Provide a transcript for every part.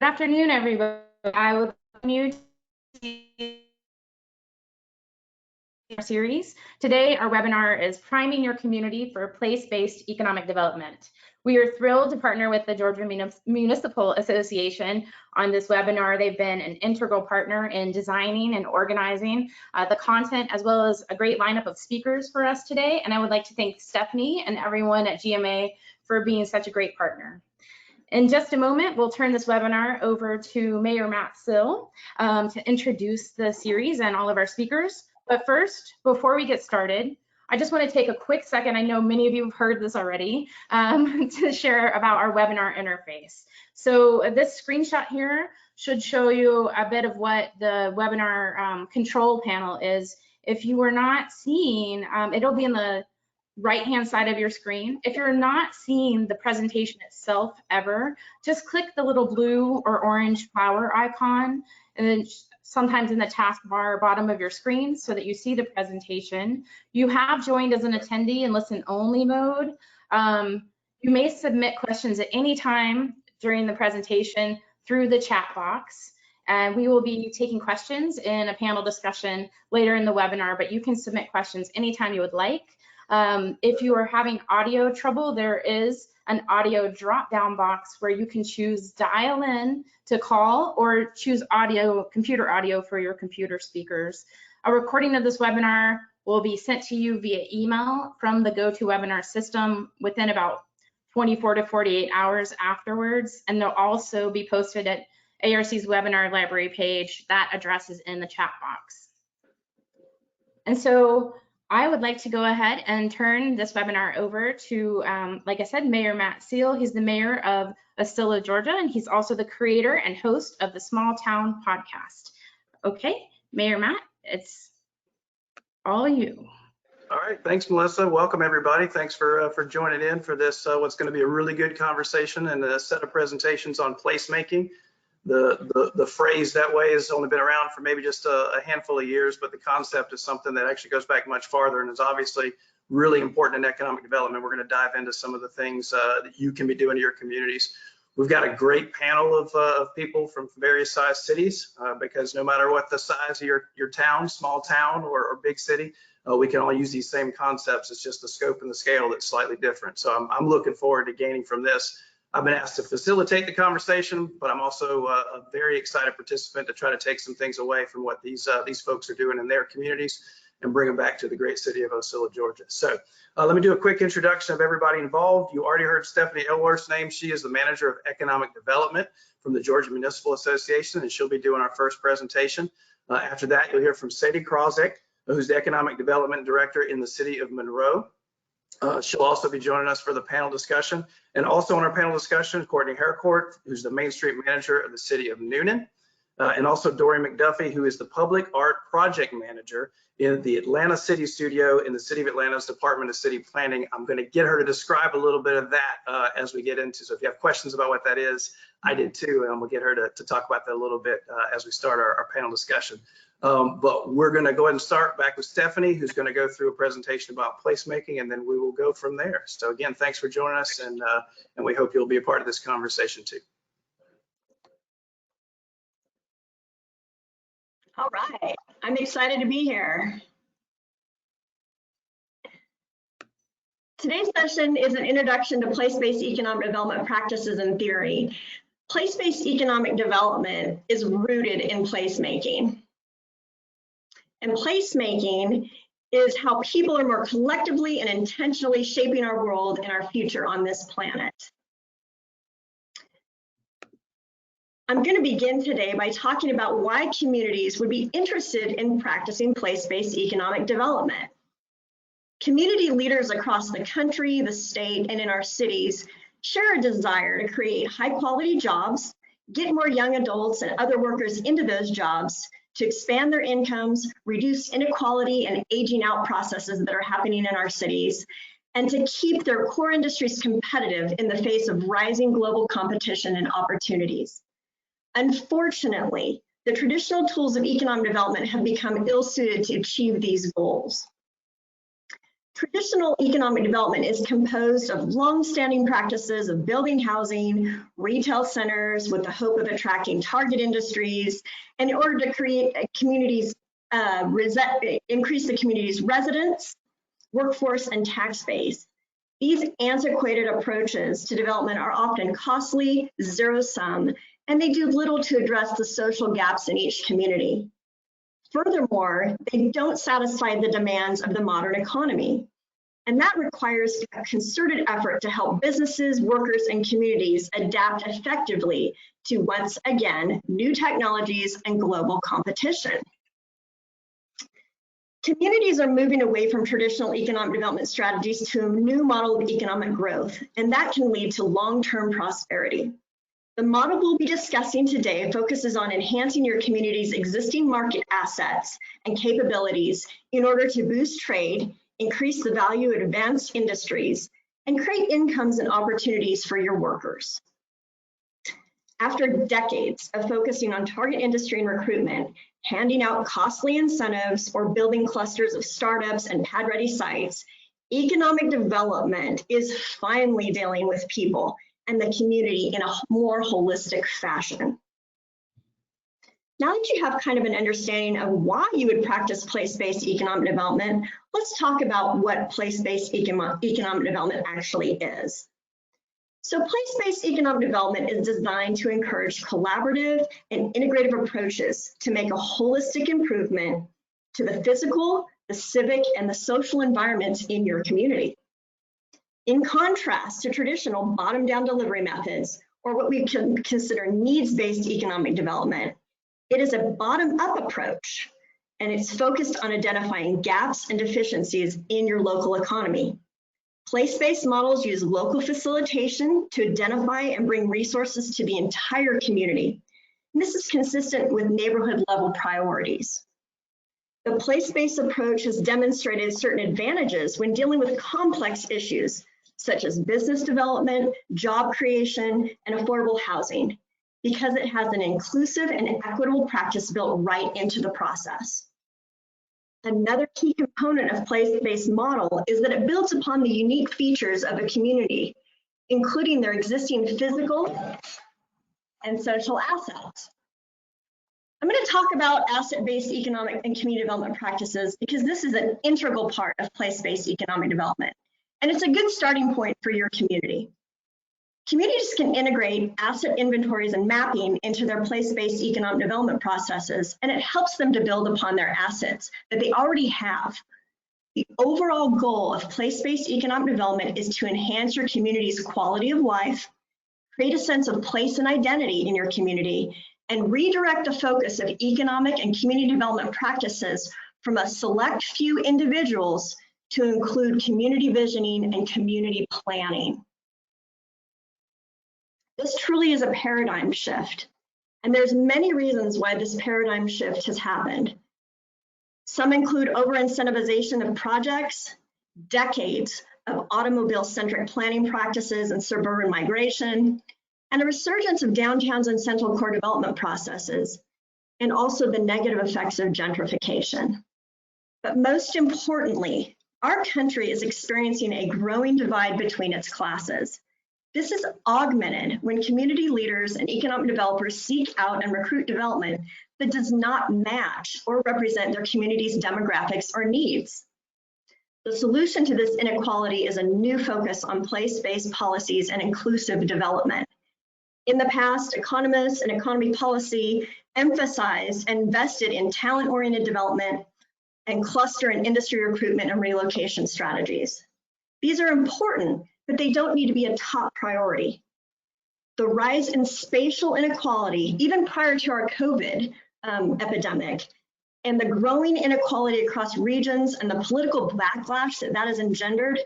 Good afternoon, everybody. I would welcome you to our series. Today, our webinar is Priming Your Community for Place-Based Economic Development. We are thrilled to partner with the Georgia Municipal Association on this webinar. They've been an integral partner in designing and organizing the content, as well as a great lineup of speakers for us today. And I would like to thank Stephanie and everyone at GMA for being such a great partner. In just a moment, we'll turn this webinar over to Mayor Matt Seale to introduce the series and all of our speakers. But first, before we get started, I just want to take a quick second, I know many of you have heard this already, to share about our webinar interface. So this screenshot here should show you a bit of what the webinar control panel is. If you are not seeing, it'll be in the right-hand side of your screen. If you're not seeing the presentation itself ever, just click the little blue or orange flower icon, and then sometimes in the taskbar bottom of your screen so that you see the presentation. You have joined as an attendee in listen-only mode. You may submit questions at any time during the presentation through the chat box. And we will be taking questions in a panel discussion later in the webinar, but you can submit questions anytime you would like. If you are having audio trouble, there is an audio drop-down box where you can choose dial in to call or choose audio, computer audio for your computer speakers. A recording of this webinar will be sent to you via email from the GoToWebinar system within about 24 to 48 hours afterwards, and they'll also be posted at ARC's webinar library page. That address is in the chat box. And so I would like to go ahead and turn this webinar over to, like I said, Mayor Matt Seale. He's the mayor of Ocilla, Georgia, and he's also the creator and host of the Small Town podcast. Okay, Mayor Matt, it's all you. All right, thanks, Melissa. Welcome, everybody. Thanks for joining in for this, what's going to be a really good conversation and a set of presentations on placemaking. The phrase that way has only been around for maybe just a handful of years, but the concept is something that actually goes back much farther and is obviously really important in economic development. We're going to dive into some of the things that you can be doing in your communities. We've got a great panel of people from various size cities because no matter what the size of your town, small town or big city, we can all use these same concepts. It's just the scope and the scale that's slightly different. So I'm looking forward to gaining from this. I've been asked to facilitate the conversation, but I'm also a very excited participant to try to take some things away from what these folks are doing in their communities and bring them back to the great city of Ocilla, Georgia. So let me do a quick introduction of everybody involved. You already heard Stephanie Aylworth's name. She is the manager of economic development from the Georgia Municipal Association, and she'll be doing our first presentation. After that, you'll hear from Sadie Krawczyk, who's the economic development director in the city of Monroe. She'll also be joining us for the panel discussion. And also on our panel discussion, Courtney Harcourt, who's the Main Street manager of the city of Newnan, and also Dorian McDuffie, who is the public art project manager in the Atlanta City Studio in the City of Atlanta's Department of City Planning. I'm going to get her to describe a little bit of that as we get into. So if you have questions about what that is, I did too, and I'm going to get her to talk about that a little bit as we start our panel discussion. But we're going to go ahead and start back with Stephanie, who's going to go through a presentation about placemaking, and then we will go from there. So again, thanks for joining us, and we hope you'll be a part of this conversation too. All right, I'm excited to be here. Today's session is an introduction to place-based economic development practices and theory. Place-based economic development is rooted in placemaking. And placemaking is how people are more collectively and intentionally shaping our world and our future on this planet. I'm going to begin today by talking about why communities would be interested in practicing place-based economic development. Community leaders across the country, the state, and in our cities share a desire to create high-quality jobs, get more young adults and other workers into those jobs, to expand their incomes, reduce inequality and aging out processes that are happening in our cities, and to keep their core industries competitive in the face of rising global competition and opportunities. Unfortunately, the traditional tools of economic development have become ill-suited to achieve these goals. Traditional economic development is composed of long-standing practices of building housing, retail centers with the hope of attracting target industries, and in order to create communities, increase the community's residents, workforce, and tax base. These antiquated approaches to development are often costly, zero-sum, and they do little to address the social gaps in each community. Furthermore, they don't satisfy the demands of the modern economy. And that requires a concerted effort to help businesses, workers, and communities adapt effectively to, once again, new technologies and global competition. Communities are moving away from traditional economic development strategies to a new model of economic growth, and that can lead to long-term prosperity. The model we'll be discussing today focuses on enhancing your community's existing market assets and capabilities in order to boost trade, increase the value of advanced industries, and create incomes and opportunities for your workers. After decades of focusing on target industry and recruitment, handing out costly incentives, or building clusters of startups and pad-ready sites, economic development is finally dealing with people and the community in a more holistic fashion. Now that you have kind of an understanding of why you would practice place-based economic development, let's talk about what place-based economic development actually is. So place-based economic development is designed to encourage collaborative and integrative approaches to make a holistic improvement to the physical, the civic, and the social environments in your community. In contrast to traditional bottom-down delivery methods, or what we can consider needs-based economic development, it is a bottom-up approach, and it's focused on identifying gaps and deficiencies in your local economy. Place-based models use local facilitation to identify and bring resources to the entire community. And this is consistent with neighborhood-level priorities. The place-based approach has demonstrated certain advantages when dealing with complex issues, such as business development, job creation, and affordable housing, because it has an inclusive and equitable practice built right into the process. Another key component of place-based model is that it builds upon the unique features of a community, including their existing physical and social assets. I'm going to talk about asset-based economic and community development practices because this is an integral part of place-based economic development, and it's a good starting point for your community. Communities can integrate asset inventories and mapping into their place-based economic development processes, and it helps them to build upon their assets that they already have. The overall goal of place-based economic development is to enhance your community's quality of life, create a sense of place and identity in your community, and redirect the focus of economic and community development practices from a select few individuals to include community visioning and community planning. This truly is a paradigm shift, and there's many reasons why this paradigm shift has happened. Some include over-incentivization of projects, decades of automobile-centric planning practices and suburban migration, and a resurgence of downtowns and central core development processes, and also the negative effects of gentrification. But most importantly, our country is experiencing a growing divide between its classes. This is augmented when community leaders and economic developers seek out and recruit development that does not match or represent their community's demographics or needs. The solution to this inequality is a new focus on place-based policies and inclusive development. In the past, economists and economy policy emphasized and invested in talent-oriented development and cluster and industry recruitment and relocation strategies. These are important, but they don't need to be a top priority. The rise in spatial inequality, even prior to our COVID epidemic, and the growing inequality across regions and the political backlash that has engendered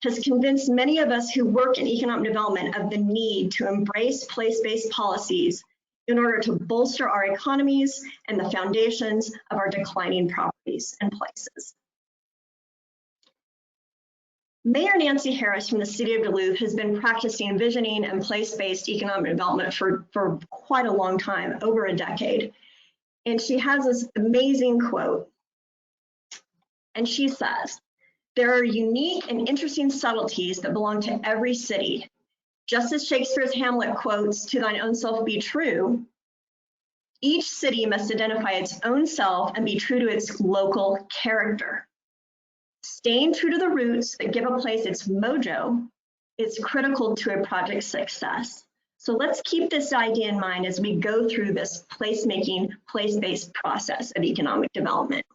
has convinced many of us who work in economic development of the need to embrace place-based policies in order to bolster our economies and the foundations of our declining properties and places. Mayor Nancy Harris from the city of Duluth has been practicing visioning and place-based economic development for quite a long time, over a decade. And she has this amazing quote. And she says, There are unique and interesting subtleties that belong to every city. Just as Shakespeare's Hamlet quotes, "To thine own self be true," each city must identify its own self and be true to its local character. Staying true to the roots that give a place its mojo is critical to a project's success. So let's keep this idea in mind as we go through this placemaking, place-based process of economic development.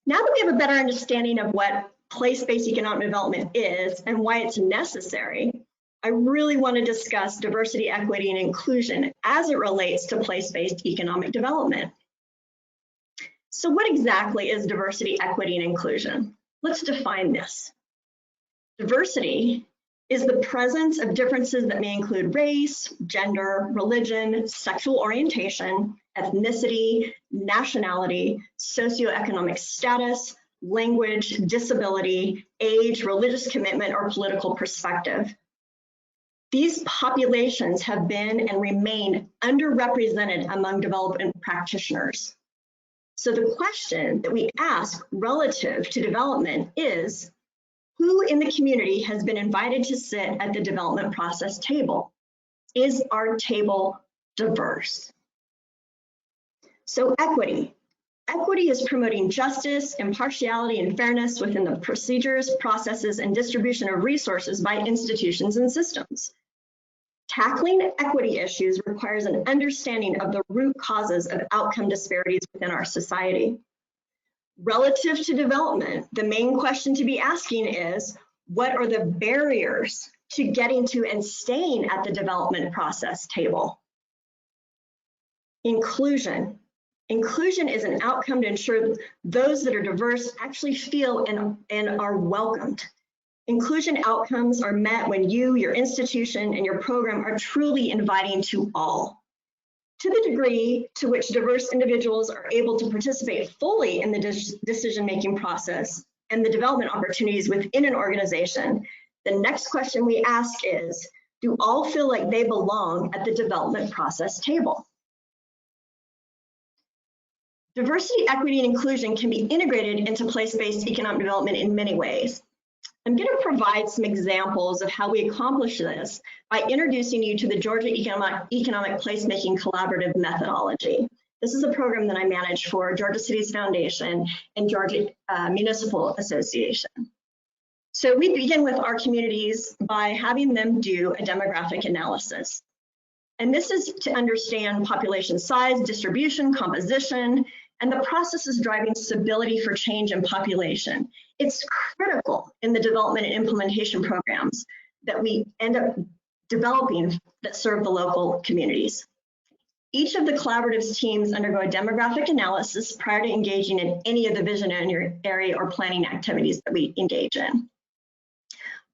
Now that we have a better understanding of what place-based economic development is and why it's necessary, I really want to discuss diversity, equity, and inclusion as it relates to place-based economic development. So what exactly is diversity, equity, and inclusion? Let's define this. Diversity is the presence of differences that may include race, gender, religion, sexual orientation, ethnicity, nationality, socioeconomic status, language, disability, age, religious commitment, or political perspective. These populations have been and remain underrepresented among development practitioners. So the question that we ask relative to development is, who in the community has been invited to sit at the development process table? Is our table diverse? So equity. Equity is promoting justice, impartiality, and fairness within the procedures, processes, and distribution of resources by institutions and systems. Tackling equity issues requires an understanding of the root causes of outcome disparities within our society. Relative to development, the main question to be asking is, what are the barriers to getting to and staying at the development process table? Inclusion. Inclusion is an outcome to ensure those that are diverse actually feel and are welcomed. Inclusion outcomes are met when you, your institution, and your program are truly inviting to all. To the degree to which diverse individuals are able to participate fully in the decision-making process and the development opportunities within an organization, the next question we ask is, do all feel like they belong at the development process table? Diversity, equity, and inclusion can be integrated into place-based economic development in many ways. I'm going to provide some examples of how we accomplish this by introducing you to the Georgia Economic Placemaking Collaborative Methodology. This is a program that I manage for Georgia Cities Foundation and Georgia Municipal Association. So we begin with our communities by having them do a demographic analysis. And this is to understand population size, distribution, composition, and the processes driving stability for change in population. It's critical in the development and implementation programs that we end up developing that serve the local communities. Each of the collaboratives teams undergo a demographic analysis prior to engaging in any of the vision area or planning activities that we engage in.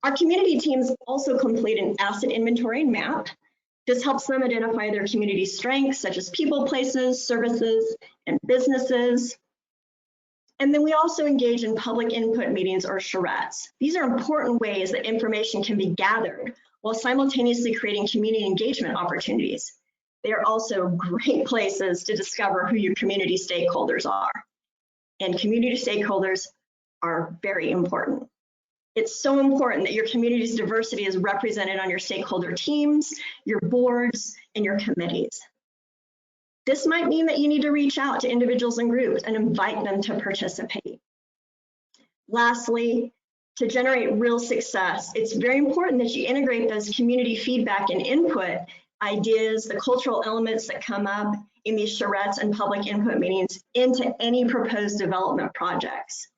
Our community teams also complete an asset inventory and map. This helps them identify their community strengths, such as people, places, services, and businesses. And then we also engage in public input meetings or charrettes. These are important ways that information can be gathered while simultaneously creating community engagement opportunities. They are also great places to discover who your community stakeholders are. And community stakeholders are very important. It's so important that your community's diversity is represented on your stakeholder teams, your boards, and your committees. This might mean that you need to reach out to individuals and groups and invite them to participate. Lastly, to generate real success, it's very important that you integrate those community feedback and input ideas, the cultural elements that come up in these charrettes and public input meetings into any proposed development projects.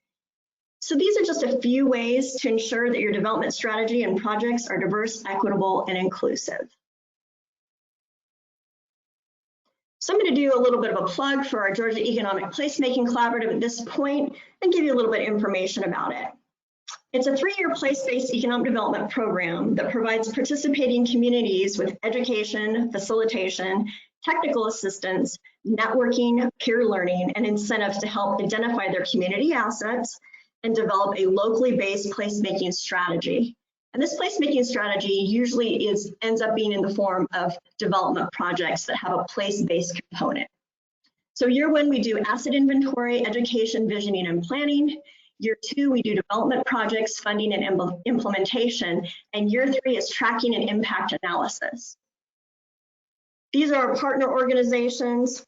So these are just a few ways to ensure that your development strategy and projects are diverse, equitable, and inclusive. So I'm going to do a little bit of a plug for our Georgia Economic Placemaking Collaborative at this point and give you a little bit of information about it. It's a 3-year place-based economic development program that provides participating communities with education, facilitation, technical assistance, networking, peer learning, and incentives to help identify their community assets and develop a locally based placemaking strategy. And this placemaking strategy usually ends up being in the form of development projects that have a place-based component. So year 1, we do asset inventory, education, visioning, and planning. Year 2, we do development projects, funding, and implementation. And year 3 is tracking and impact analysis. These are our partner organizations.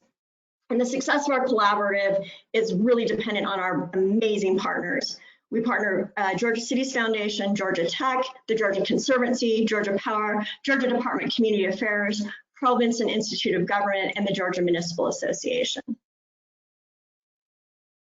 And the success of our collaborative is really dependent on our amazing partners. We partner Georgia Cities Foundation, Georgia Tech, the Georgia Conservancy, Georgia Power, Georgia Department of Community Affairs, Carl Vinson Institute of Government, and the Georgia Municipal Association.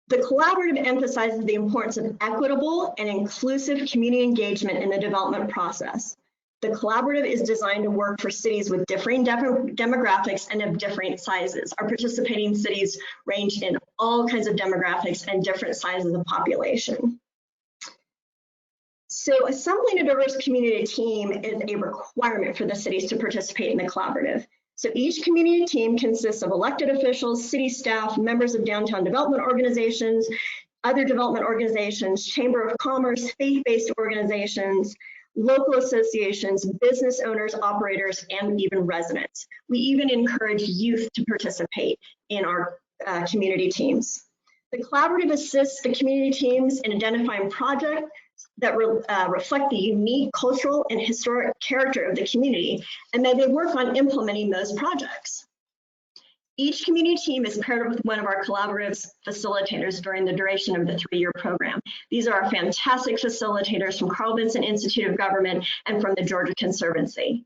The collaborative emphasizes the importance of equitable and inclusive community engagement in the development process. The collaborative is designed to work for cities with differing demographics and of different sizes. Our participating cities range in all kinds of demographics and different sizes of population. So assembling a diverse community team is a requirement for the cities to participate in the collaborative. So each community team consists of elected officials, city staff, members of downtown development organizations, other development organizations, Chamber of Commerce, faith-based organizations, local associations, business owners, operators, and even residents. We even encourage youth to participate in our community teams. The collaborative assists the community teams in identifying projects that reflect the unique cultural and historic character of the community, and then they work on implementing those projects. Each community team is paired up with one of our collaborative facilitators during the duration of the 3-year program. These are our fantastic facilitators from Carl Vinson Institute of Government and from the Georgia Conservancy.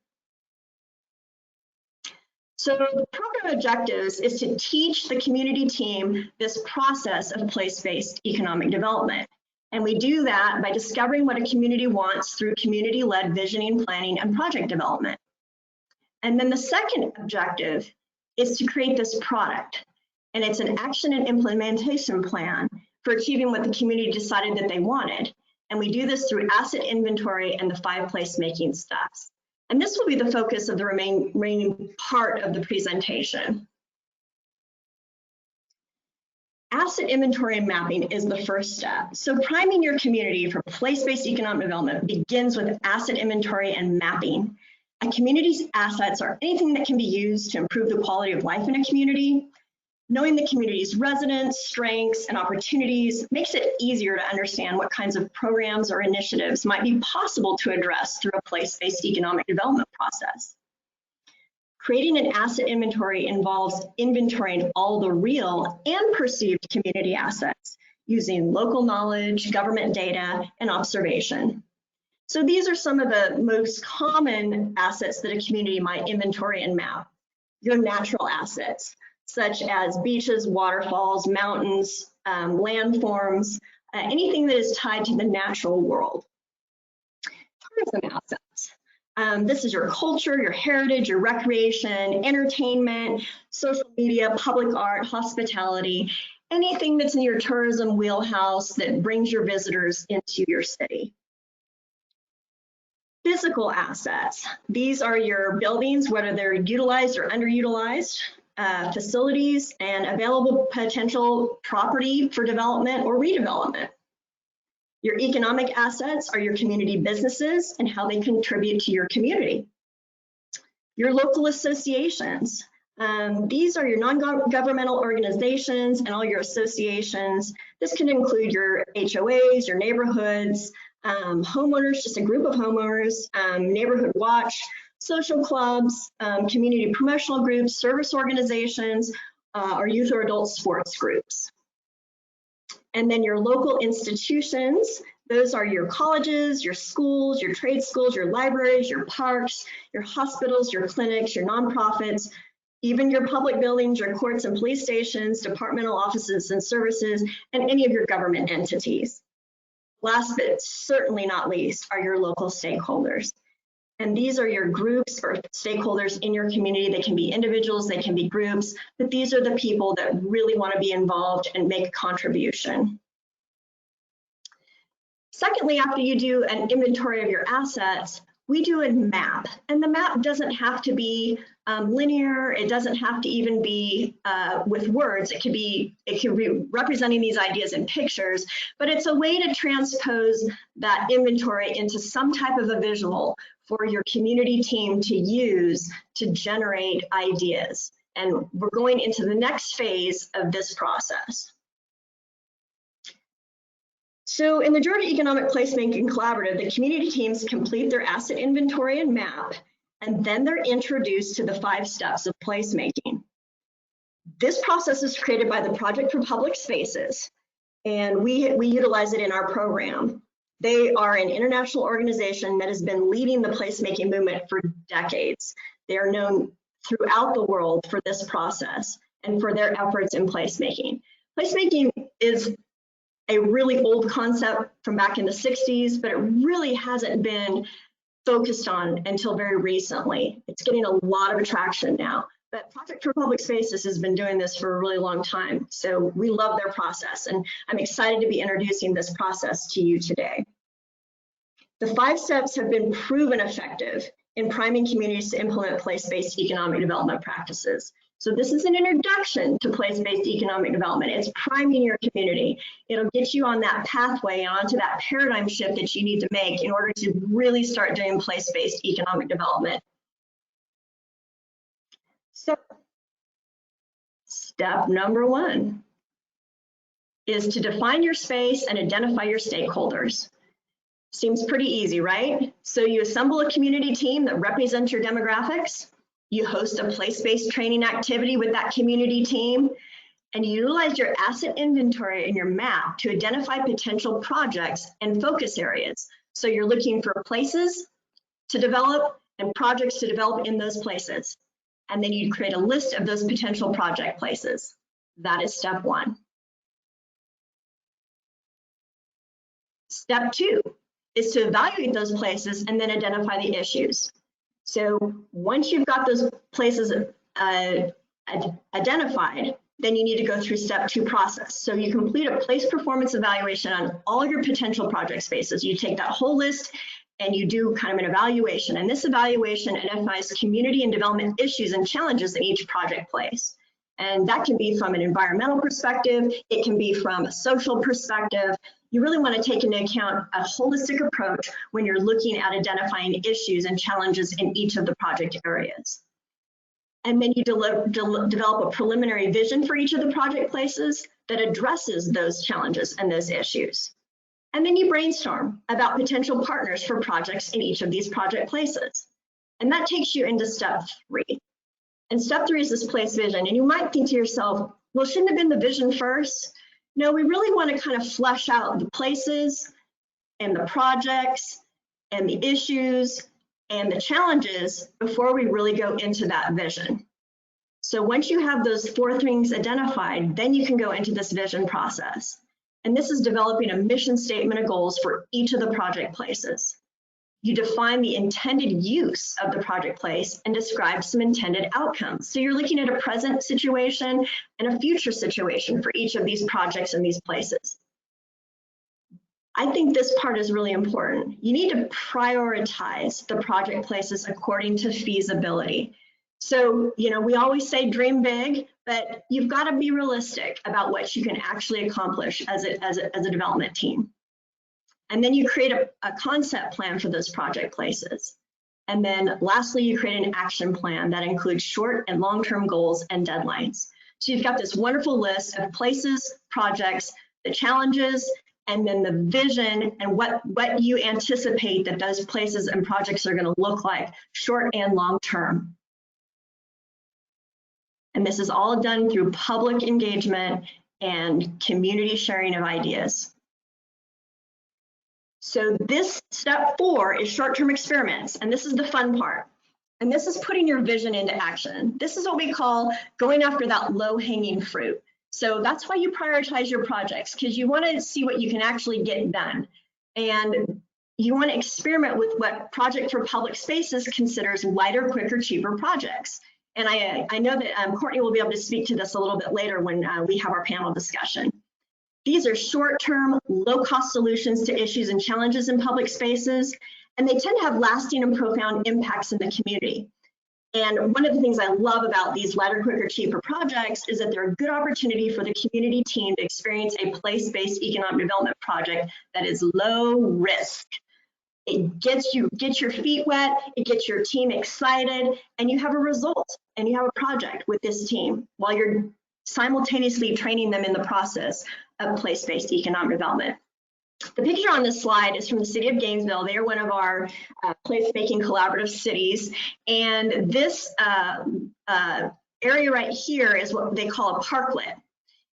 So the program objectives is to teach the community team this process of place-based economic development. And we do that by discovering what a community wants through community-led visioning, planning, and project development. And then the second objective is to create this product. And it's an action and implementation plan for achieving what the community decided that they wanted. And we do this through asset inventory and the 5 placemaking steps. And this will be the focus of the remaining part of the presentation. Asset inventory and mapping is the first step. So priming your community for place-based economic development begins with asset inventory and mapping. A community's assets are anything that can be used to improve the quality of life in a community. Knowing the community's residents, strengths, and opportunities makes it easier to understand what kinds of programs or initiatives might be possible to address through a place-based economic development process. Creating an asset inventory involves inventorying all the real and perceived community assets using local knowledge, government data, and observation. So these are some of the most common assets that a community might inventory and map. Your natural assets, such as beaches, waterfalls, mountains, landforms, anything that is tied to the natural world. Tourism assets. This is your culture, your heritage, your recreation, entertainment, social media, public art, hospitality, anything that's in your tourism wheelhouse that brings your visitors into your city. Physical assets. These are your buildings, whether they're utilized or underutilized, facilities, and available potential property for development or redevelopment. Your economic assets are your community businesses and how they contribute to your community. Your local associations. These are your non-governmental organizations and all your associations. This can include your HOAs, your neighborhoods, homeowners, just a group of homeowners, neighborhood watch, social clubs, community promotional groups, service organizations, or youth or adult sports groups. And then your local institutions, those are your colleges, your schools, your trade schools, your libraries, your parks, your hospitals, your clinics, your nonprofits, even your public buildings, your courts and police stations, departmental offices and services, and any of your government entities. Last but certainly not least are your local stakeholders. And these are your groups or stakeholders in your community. They can be individuals, they can be groups, but these are the people that really want to be involved and make a contribution. Secondly, after you do an inventory of your assets, we do a map. And the map doesn't have to be linear. It doesn't have to even be with words. It could be representing these ideas in pictures, but it's a way to transpose that inventory into some type of a visual for your community team to use to generate ideas. And we're going into the next phase of this process. So in the Georgia Economic Placemaking Collaborative, the community teams complete their asset inventory and map, and then they're introduced to the 5 steps of placemaking. This process is created by the Project for Public Spaces, and we utilize it in our program. They are an international organization that has been leading the placemaking movement for decades. They are known throughout the world for this process and for their efforts in placemaking. Placemaking is a really old concept from back in the 60s, but it really hasn't been focused on until very recently. It's getting a lot of attraction now, but Project for Public Spaces has been doing this for a really long time. So we love their process, and I'm excited to be introducing this process to you today. The 5 steps have been proven effective in priming communities to implement place-based economic development practices. So this is an introduction to place-based economic development. It's priming your community. It'll get you on that pathway, onto that paradigm shift that you need to make in order to really start doing place-based economic development. So step number 1 is to define your space and identify your stakeholders. Seems pretty easy, right? So you assemble a community team that represents your demographics. You host a place-based training activity with that community team, and you utilize your asset inventory and your map to identify potential projects and focus areas. So you're looking for places to develop and projects to develop in those places. And then you create a list of those potential project places. That is step 1. Step 2 is to evaluate those places and then identify the issues. So once you've got those places identified, then you need to go through step 2 process. So you complete a place performance evaluation on all your potential project spaces. You take that whole list and you do kind of an evaluation. And this evaluation identifies community and development issues and challenges in each project place. And that can be from an environmental perspective, it can be from a social perspective. You really want to take into account a holistic approach when you're looking at identifying issues and challenges in each of the project areas. And then you develop a preliminary vision for each of the project places that addresses those challenges and those issues. And then you brainstorm about potential partners for projects in each of these project places. And that takes you into step 3. And step 3 is this place vision. And you might think to yourself, well, shouldn't it have been the vision first? No, we really want to kind of flesh out the places and the projects and the issues and the challenges before we really go into that vision. So once you have those 4 things identified, then you can go into this vision process. And this is developing a mission statement of goals for each of the project places. You define the intended use of the project place and describe some intended outcomes. So you're looking at a present situation and a future situation for each of these projects and these places. I think this part is really important. You need to prioritize the project places according to feasibility. So, you know, we always say dream big, but you've got to be realistic about what you can actually accomplish as a development team. And then you create a concept plan for those project places. And then lastly, you create an action plan that includes short and long-term goals and deadlines. So you've got this wonderful list of places, projects, the challenges, and then the vision and what you anticipate that those places and projects are going to look like, short and long term. And this is all done through public engagement and community sharing of ideas. So this step 4 is short-term experiments, and this is the fun part. And this is putting your vision into action. This is what we call going after that low-hanging fruit. So that's why you prioritize your projects, because you want to see what you can actually get done. And you want to experiment with what Project for Public Spaces considers lighter, quicker, cheaper projects. And I know that Courtney will be able to speak to this a little bit later when we have our panel discussion. These are short-term, low-cost solutions to issues and challenges in public spaces, and they tend to have lasting and profound impacts in the community. And one of the things I love about these lighter, quicker, cheaper projects is that they're a good opportunity for the community team to experience a place-based economic development project that is low risk. It gets your feet wet, it gets your team excited, and you have a result and you have a project with this team while you're simultaneously training them in the process of place-based economic development. The picture on this slide is from the city of Gainesville. They are one of our place-making collaborative cities. And this area right here is what they call a parklet.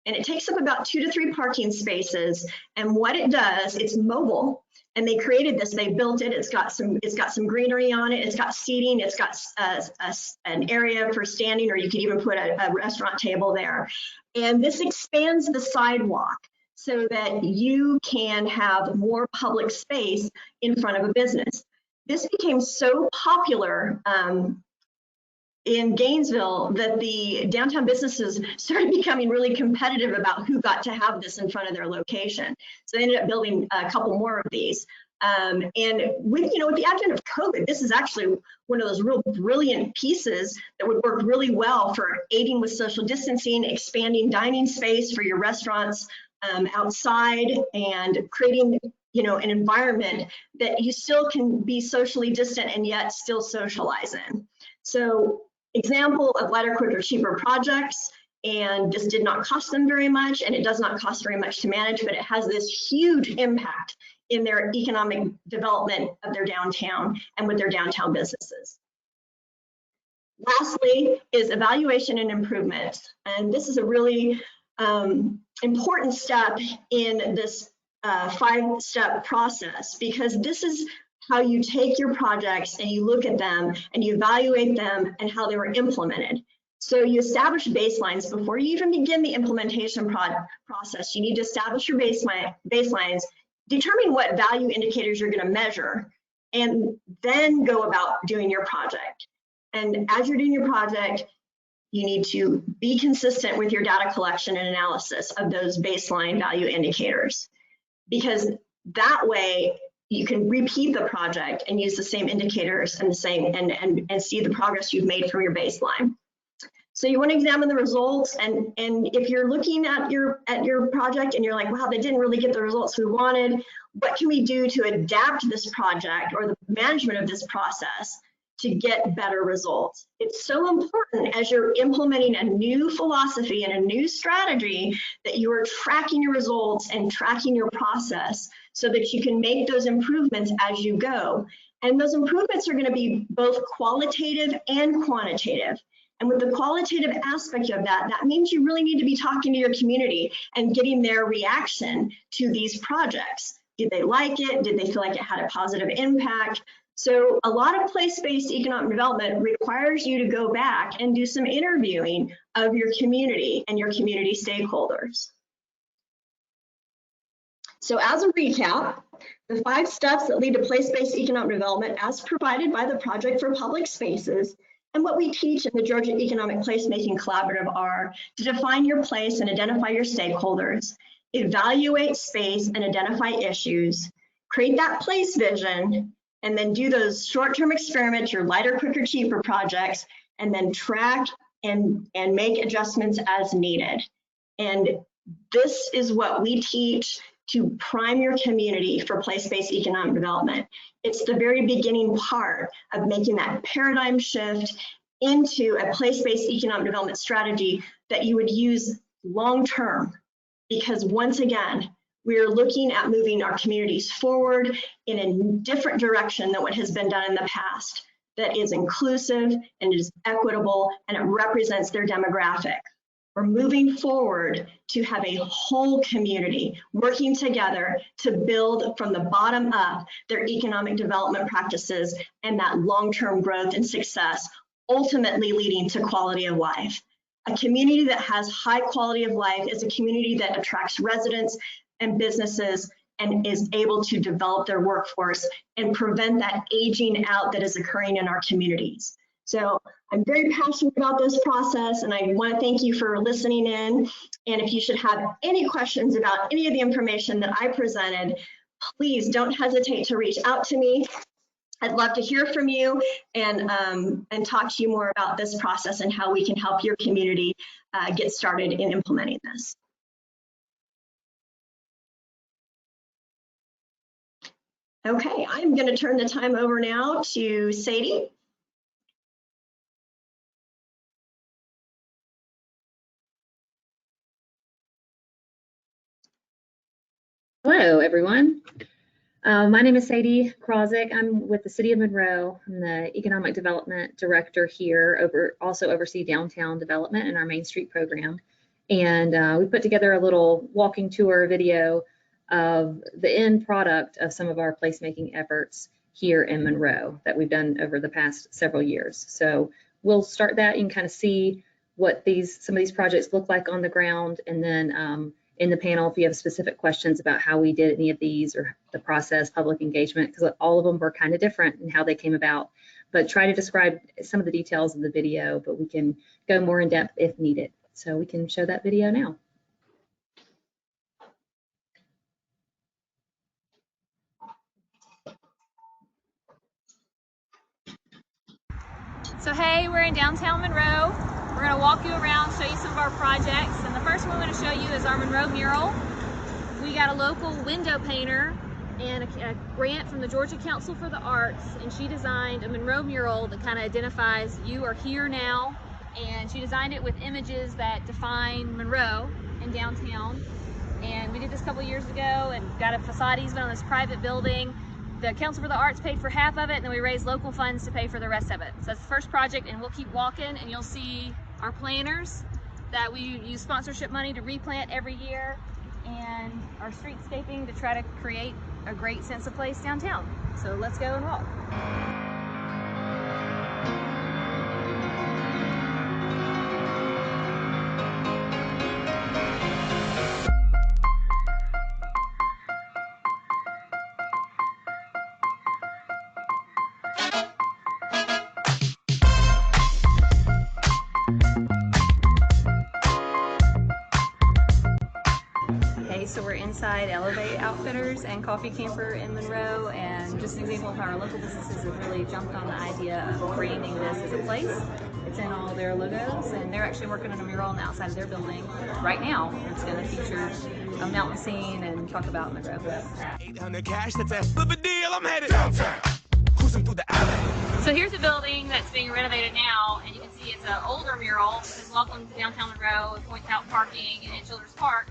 And it takes up about 2 to 3 parking spaces. And what it does, it's mobile. And they created this, they built it. It's got some greenery on it. It's got seating. It's got an area for standing, or you could even put a restaurant table there. And this expands the sidewalk so that you can have more public space in front of a business. This became so popular in Gainesville that the downtown businesses started becoming really competitive about who got to have this in front of their location. So they ended up building a couple more of these. And with the advent of COVID, this is actually one of those real brilliant pieces that would work really well for aiding with social distancing, expanding dining space for your restaurants outside, and creating an environment that you still can be socially distant and yet still socialize in. So example of lighter, quicker, cheaper projects, and this did not cost them very much, and it does not cost very much to manage, but it has this huge impact in their economic development of their downtown and with their downtown businesses. Lastly is evaluation and improvement. And this is a really important step in this 5-step process, because this is how you take your projects and you look at them and you evaluate them and how they were implemented. So you establish baselines before you even begin the implementation process. You need to establish your baselines, determine what value indicators you're going to measure, and then go about doing your project. And as you're doing your project, you need to be consistent with your data collection and analysis of those baseline value indicators, because that way you can repeat the project and use the same indicators and and see the progress you've made from your baseline. So you want to examine the results, and if you're looking at your project and you're like, wow, they didn't really get the results we wanted, what can we do to adapt this project or the management of this process to get better results? It's so important as you're implementing a new philosophy and a new strategy that you are tracking your results and tracking your process so that you can make those improvements as you go. And those improvements are going to be both qualitative and quantitative. And with the qualitative aspect of that, that means you really need to be talking to your community and getting their reaction to these projects. Did they like it? Did they feel like it had a positive impact? So a lot of place-based economic development requires you to go back and do some interviewing of your community and your community stakeholders. So as a recap, the 5 steps that lead to place-based economic development as provided by the Project for Public Spaces and what we teach in the Georgia Economic Placemaking Collaborative are to define your place and identify your stakeholders, evaluate space and identify issues, create that place vision, and then do those short-term experiments, your lighter, quicker, cheaper projects, and then track and make adjustments as needed. And this is what we teach to prime your community for place-based economic development. It's the very beginning part of making that paradigm shift into a place-based economic development strategy that you would use long-term, because once again, we are looking at moving our communities forward in a different direction than what has been done in the past, that is inclusive and is equitable and it represents their demographic. We're moving forward to have a whole community working together to build from the bottom up their economic development practices and that long-term growth and success, ultimately leading to quality of life. A community that has high quality of life is a community that attracts residents and businesses and is able to develop their workforce and prevent that aging out that is occurring in our communities. So I'm very passionate about this process, and I want to thank you for listening in. And if you should have any questions about any of the information that I presented, please don't hesitate to reach out to me. I'd love to hear from you and talk to you more about this process and how we can help your community get started in implementing this. Okay, I'm going to turn the time over now to Sadie. Hello, everyone. My name is Sadie Krawczyk. I'm with the City of Monroe. I'm the Economic Development Director here, also oversee downtown development in our Main Street program. And we put together a little walking tour video of the end product of some of our placemaking efforts here in Monroe that we've done over the past several years. So we'll start that. You can kind of see what some of these projects look like on the ground, and then in the panel, if you have specific questions about how we did any of these or the process, public engagement, because all of them were kind of different in how they came about, but try to describe some of the details of the video, but we can go more in depth if needed. So we can show that video now. So hey, we're in downtown Monroe. We're going to walk you around, show you some of our projects. And the first one we're going to show you is our Monroe mural. We got a local window painter and a grant from the Georgia Council for the Arts, and she designed a Monroe mural that kind of identifies you are here now. And she designed it with images that define Monroe and downtown. And we did this a couple years ago and got a facade easement on this private building. The Council for the Arts paid for half of it, and then we raised local funds to pay for the rest of it. So that's the first project, and we'll keep walking, and you'll see our planters that we use sponsorship money to replant every year, and our streetscaping to try to create a great sense of place downtown. So let's go and walk. So we're inside Elevate Outfitters and Coffee Camper in Monroe, and just an example of how our local businesses have really jumped on the idea of branding this as a place. It's in all their logos, and they're actually working on a mural on the outside of their building right now. It's going to feature a mountain scene and talk about Monroe. 800 cash, that's a flip a deal, I'm headed downtown, cruising through the alley. So here's a building that's being renovated now, and you can see it's an older mural. It says "Welcome to Downtown Monroe." It points out parking in Children's Park.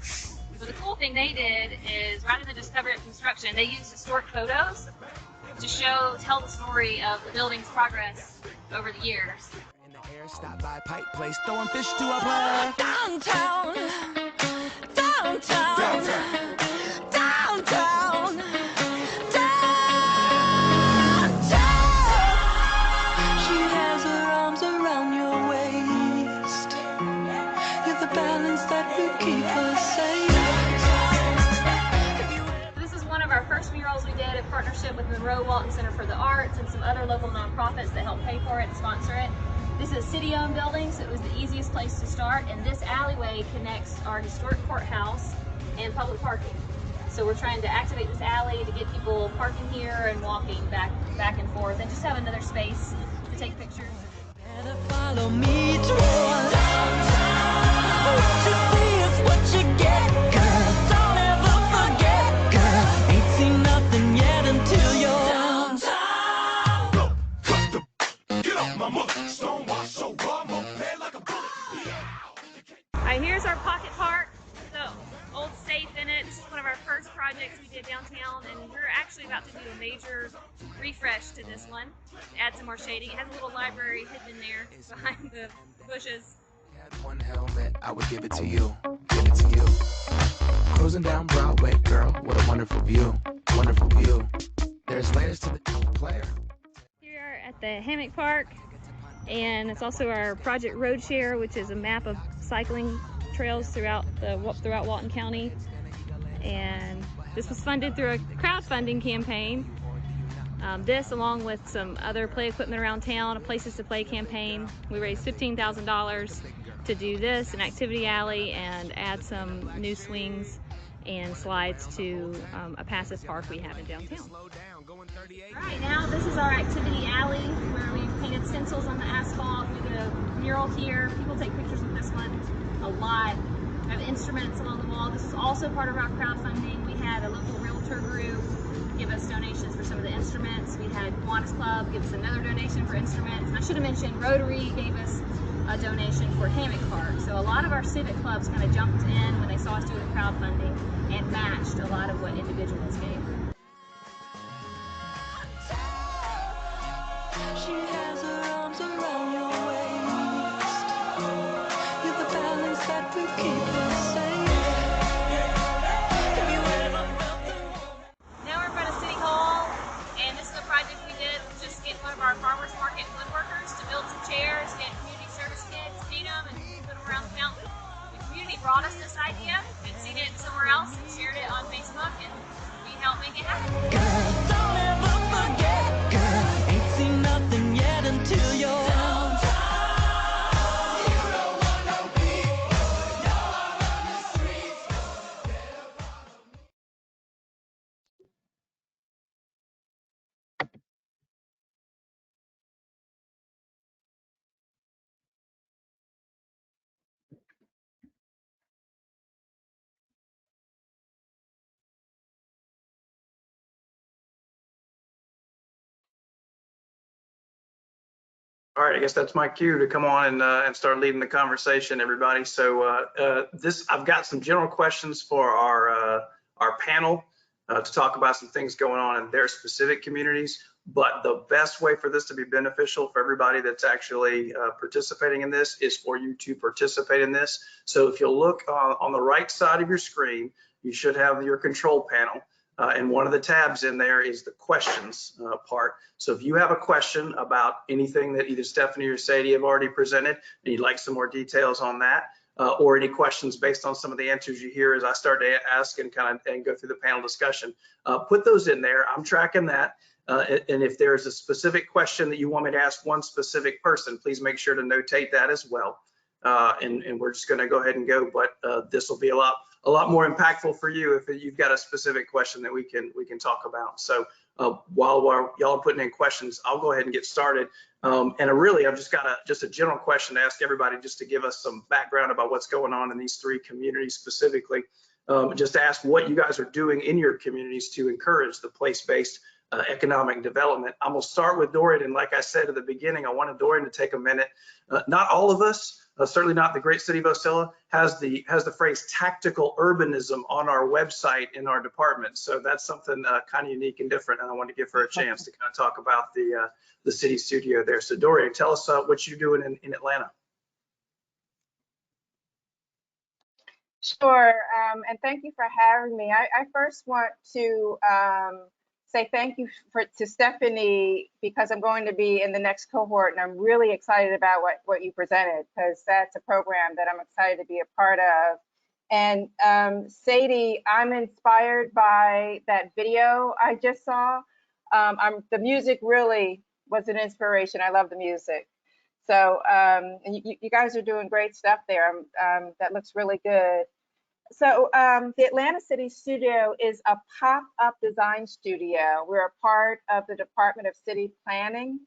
But the cool thing they did is, rather than just cover it construction, they used historic photos to tell the story of the building's progress over the years. In the air, stop by Pipe Place, throwing fish to a play. Downtown, downtown, downtown, downtown, downtown. She has her arms around your waist. You're the balance that will keep her safe. Our first murals we did in partnership with Monroe Walton Center for the Arts and some other local nonprofits that help pay for it and sponsor it. This is a city-owned building, so it was the easiest place to start, and this alleyway connects our historic courthouse and public parking. So we're trying to activate this alley to get people parking here and walking back and forth, and just have another space to take pictures. Better follow me toward downtown. What you see is what you get, girl. Don't ever forget, girl. Ain't seen nothing yet until you're downtown. Go, cut the, get off my mother. Stonewash so raw, my head like a bullet. All right, here's our pocket park. The old safe in it. This is one of our first projects we did downtown, and we're actually about to do a major refresh to this one. Add some more shading. It has a little library hidden in there behind the bushes. Had one helmet, I would give it to you. Give it to you. Cruising down Broadway, girl, what a wonderful view. Wonderful view. There's layers to the player. Here at the Hammock Park, and it's also our Project Road Share, which is a map of cycling trails throughout Walton County. And this was funded through a crowdfunding campaign. This, along with some other play equipment around town, a Places to Play campaign. We raised $15,000 to do this, an activity alley, and add some new swings and slides to a passive park we have in downtown. All right, now this is our activity alley where we painted stencils on the asphalt. We did a mural here. People take pictures of this one a lot. We have instruments along the wall. This is also part of our crowdfunding. We had a local realtor group give us donations for some Kiwanis Club gave us another donation for instruments. And I should have mentioned Rotary gave us a donation for hammock park. So a lot of our civic clubs kind of jumped in when they saw us doing the crowdfunding and matched a lot of what individuals gave. She has her arms around your waist. You're the balance that will keep us safe. Have you ever felt the warmth? Now we're in front of City Hall, and this is a project we did, just get one of our farmers market woodworkers to build some chairs, get community service kits, paint them, and put them around the fountain. The community brought us this idea, we'd seen it somewhere else, and shared it on Facebook, and we helped make it happen. Girl, don't ever forget, girl, ain't seen nothing yet until you're downtown. You don't want no people, y'all on the streets. All right, I guess that's my cue to come on and start leading the conversation, everybody. So I've got some general questions for our panel to talk about some things going on in their specific communities. But the best way for this to be beneficial for everybody that's actually participating in this is for you to participate in this. So if you'll look on the right side of your screen, you should have your control panel. And one of the tabs in there is the questions part. So if you have a question about anything that either Stephanie or Sadie have already presented, and you'd like some more details on that, or any questions based on some of the answers you hear as I start to ask and go through the panel discussion, put those in there. I'm tracking that. And if there's a specific question that you want me to ask one specific person, please make sure to notate that as well. And we're just going to go ahead and go, but this will be a lot more impactful for you if you've got a specific question that we can talk about. So while y'all are putting in questions, I'll go ahead and get started. And I've just got a general question to ask everybody, just to give us some background about what's going on in these three communities specifically. Just to ask what you guys are doing in your communities to encourage the place-based economic development. I'm gonna start with Dorian, and like I said at the beginning, I wanted Dorian to take a minute. Not all of us, certainly not the great city of Ocilla, has the phrase tactical urbanism on our website in our department. So that's something kind of unique and different, and I want to give her a chance to kind of talk about the city studio there. So Dorian, tell us what you're doing in Atlanta. Sure, and thank you for having me. I first want to say thank you to Stephanie, because I'm going to be in the next cohort, and I'm really excited about what you presented, because that's a program that I'm excited to be a part of. And Sadie, I'm inspired by that video I just saw. The music really was an inspiration. I love the music. So and you guys are doing great stuff there. That looks really good. So the Atlanta City Studio is a pop-up design studio. We're a part of the Department of City Planning,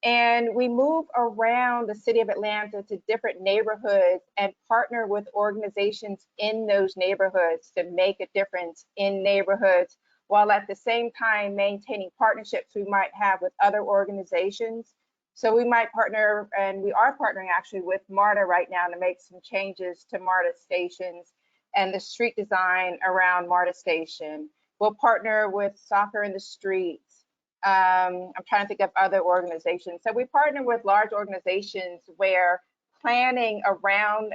and we move around the city of Atlanta to different neighborhoods and partner with organizations in those neighborhoods to make a difference in neighborhoods, while at the same time maintaining partnerships we might have with other organizations. So we might partner, and we are partnering actually with MARTA right now to make some changes to MARTA stations and the street design around MARTA Station. We'll partner with Soccer in the Streets. I'm trying to think of other organizations. So we partner with large organizations where planning around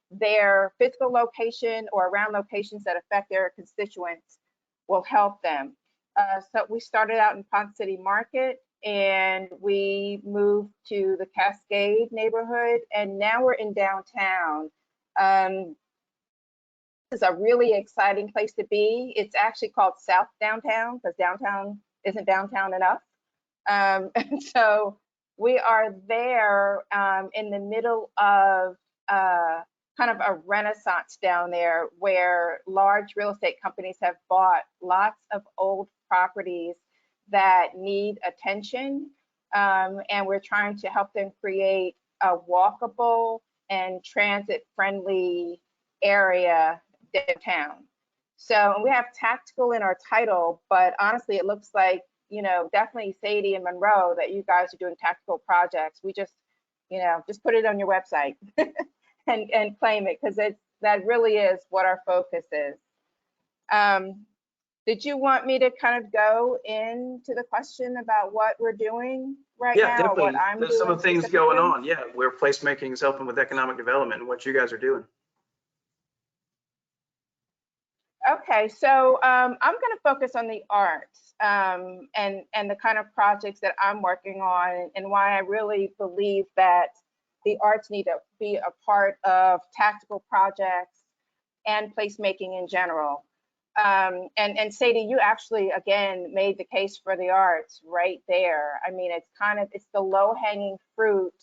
their physical location or around locations that affect their constituents will help them. So we started out in Ponce City Market, and we moved to the Cascade neighborhood, and now we're in downtown. Is a really exciting place to be. It's actually called South Downtown, because downtown isn't downtown enough. And so we are there in the middle of kind of a renaissance down there, where large real estate companies have bought lots of old properties that need attention. And we're trying to help them create a walkable and transit-friendly area downtown. So we have tactical in our title, but honestly, it looks like you know, definitely Sadie and Monroe, that you guys are doing tactical projects. We just, you know, just put it on your website and claim it, because that really is what our focus is. Did you want me to kind of go into the question about what we're doing right Yeah, now? Or what definitely. I'm There's doing some of the things specifically? going on. Yeah, where placemaking is helping with economic development and what you guys are doing. Okay, so I'm going to focus on the arts and the kind of projects that I'm working on, and why I really believe that the arts need to be a part of tactical projects and placemaking in general. And Sadie, you actually, again, made the case for the arts right there. I mean, it's the low-hanging fruit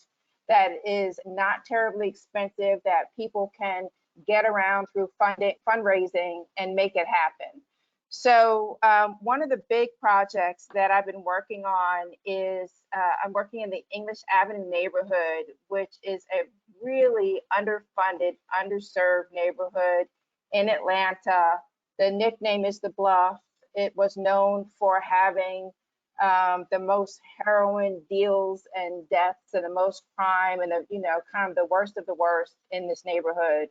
that is not terribly expensive, that people can get around through fundraising and make it happen. So one of the big projects that I've been working on is I'm working in the English Avenue neighborhood, which is a really underfunded, underserved neighborhood in Atlanta. The nickname is the Bluff. It was known for having the most heroin deals and deaths and the most crime and the, you know, kind of the worst of the worst in this neighborhood.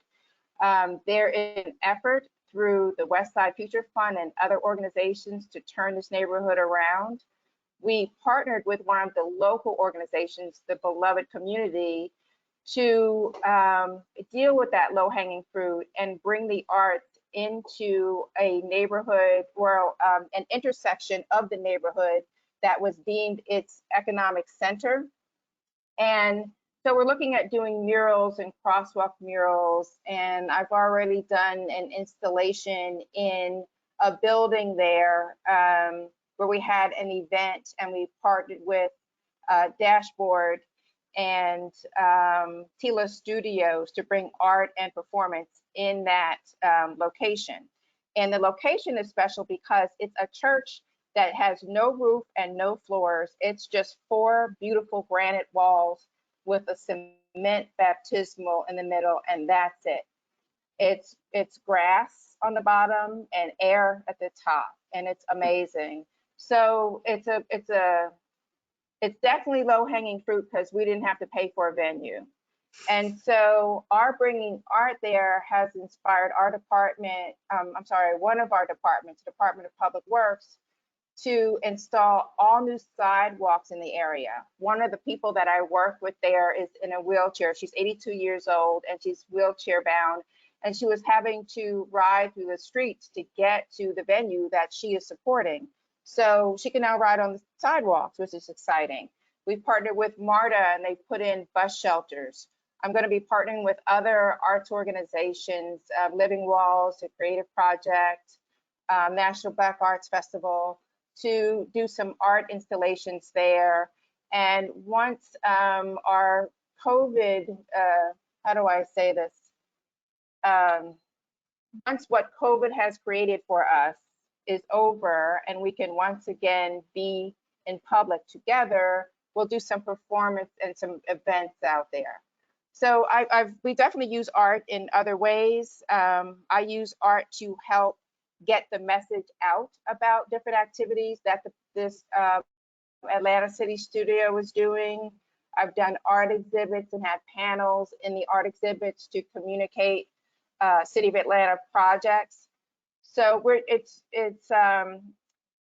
There is an effort through the West Side Future Fund and other organizations to turn this neighborhood around. We partnered with one of the local organizations, the Beloved Community, to deal with that low-hanging fruit and bring the arts into a neighborhood or an intersection of the neighborhood that was deemed its economic center. And so we're looking at doing murals and crosswalk murals, and I've already done an installation in a building there where we had an event, and we partnered with Dashboard and Tila Studios to bring art and performance in that location. And the location is special because it's a church that has no roof and no floors. It's just 4 beautiful granite walls with a cement baptismal in the middle, and that's it. It's grass on the bottom and air at the top, and it's amazing. So it's definitely low-hanging fruit because we didn't have to pay for a venue. And so our bringing art there has inspired our department, one of our departments, Department of Public Works, to install all new sidewalks in the area. One of the people that I work with there is in a wheelchair. She's 82 years old and she's wheelchair bound, and she was having to ride through the streets to get to the venue that she is supporting. So she can now ride on the sidewalks, which is exciting. We partnered with MARTA and they put in bus shelters. I'm going to be partnering with other arts organizations, Living Walls, a creative project, National Black Arts Festival, to do some art installations there. And once our COVID, how do I say this? Once what COVID has created for us is over and we can once again be in public together, we'll do some performance and some events out there. So we definitely use art in other ways. I use art to help get the message out about different activities that this Atlanta City Studio was doing. I've done art exhibits and had panels in the art exhibits to communicate City of Atlanta projects. So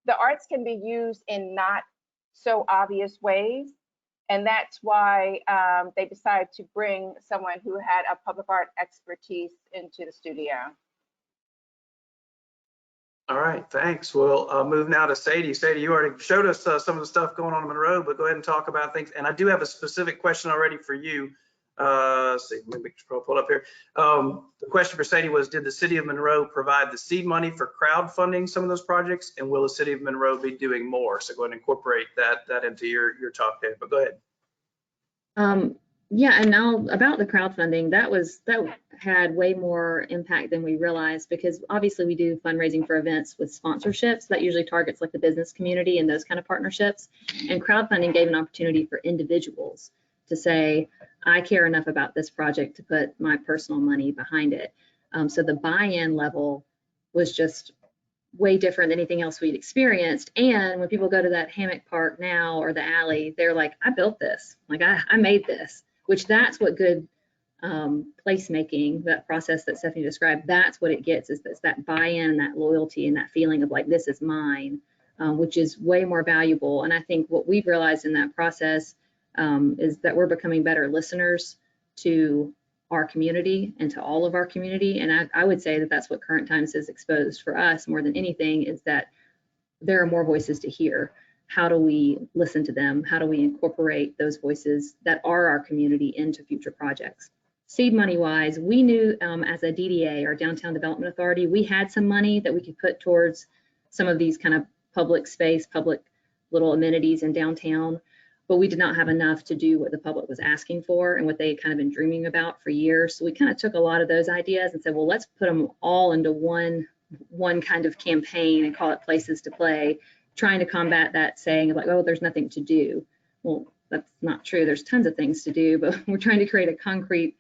the arts can be used in not so obvious ways. And that's why they decided to bring someone who had a public art expertise into the studio. All right, thanks. We'll move now to Sadie. Sadie, you already showed us some of the stuff going on in Monroe, but go ahead and talk about things. And I do have a specific question already for you. Let's see, maybe I'll pull it up here. The question for Sadie was, did the city of Monroe provide the seed money for crowdfunding some of those projects? And will the city of Monroe be doing more? So go ahead and incorporate that into your talk there, but go ahead. Yeah, and now about the crowdfunding, that had way more impact than we realized, because obviously we do fundraising for events with sponsorships that usually targets like the business community and those kind of partnerships. And crowdfunding gave an opportunity for individuals to say, I care enough about this project to put my personal money behind it. So the buy-in level was just way different than anything else we'd experienced. And when people go to that hammock park now or the alley, they're like, I built this, like I made this, which that's what good placemaking, that process that Stephanie described, that's what it gets, is that buy-in, that loyalty, and that feeling of like, this is mine, which is way more valuable. And I think what we've realized in that process is that we're becoming better listeners to our community and to all of our community. And I would say that that's what Current Times has exposed for us more than anything, is that there are more voices to hear. How do we listen to them? How do we incorporate those voices that are our community into future projects? Seed money wise, we knew as a DDA, our Downtown Development Authority, we had some money that we could put towards some of these kind of public space, public little amenities in downtown, but we did not have enough to do what the public was asking for and what they had kind of been dreaming about for years. So we kind of took a lot of those ideas and said, well, let's put them all into one kind of campaign and call it Places to Play, trying to combat that saying of like, oh, there's nothing to do. Well, that's not true. There's tons of things to do, but we're trying to create a concrete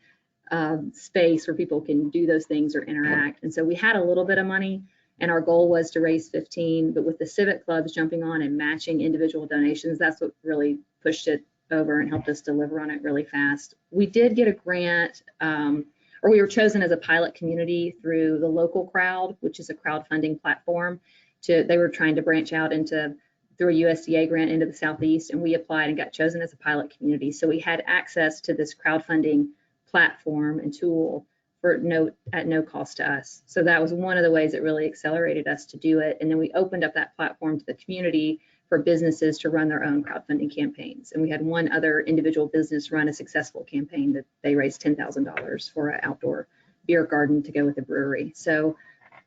space where people can do those things or interact. And so we had a little bit of money, and our goal was to raise 15, but with the civic clubs jumping on and matching individual donations, that's what really pushed it over and helped us deliver on it really fast. We did get a grant, or we were chosen as a pilot community through the Local Crowd, which is a crowdfunding platform. They were trying to branch out through a USDA grant into the Southeast, and we applied and got chosen as a pilot community. So we had access to this crowdfunding platform and tool at no cost to us. So that was one of the ways that really accelerated us to do it. And then we opened up that platform to the community for businesses to run their own crowdfunding campaigns. And we had one other individual business run a successful campaign that they raised $10,000 for an outdoor beer garden to go with the brewery. So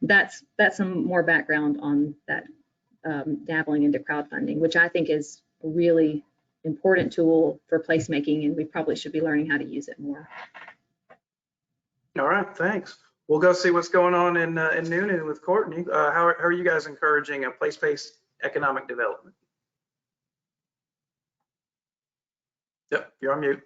that's some more background on that dabbling into crowdfunding, which I think is a really important tool for placemaking, and we probably should be learning how to use it more. All right, thanks. We'll go see what's going on in Newnan with Courtney. How are you guys encouraging a place-based economic development? Yep, you're on mute.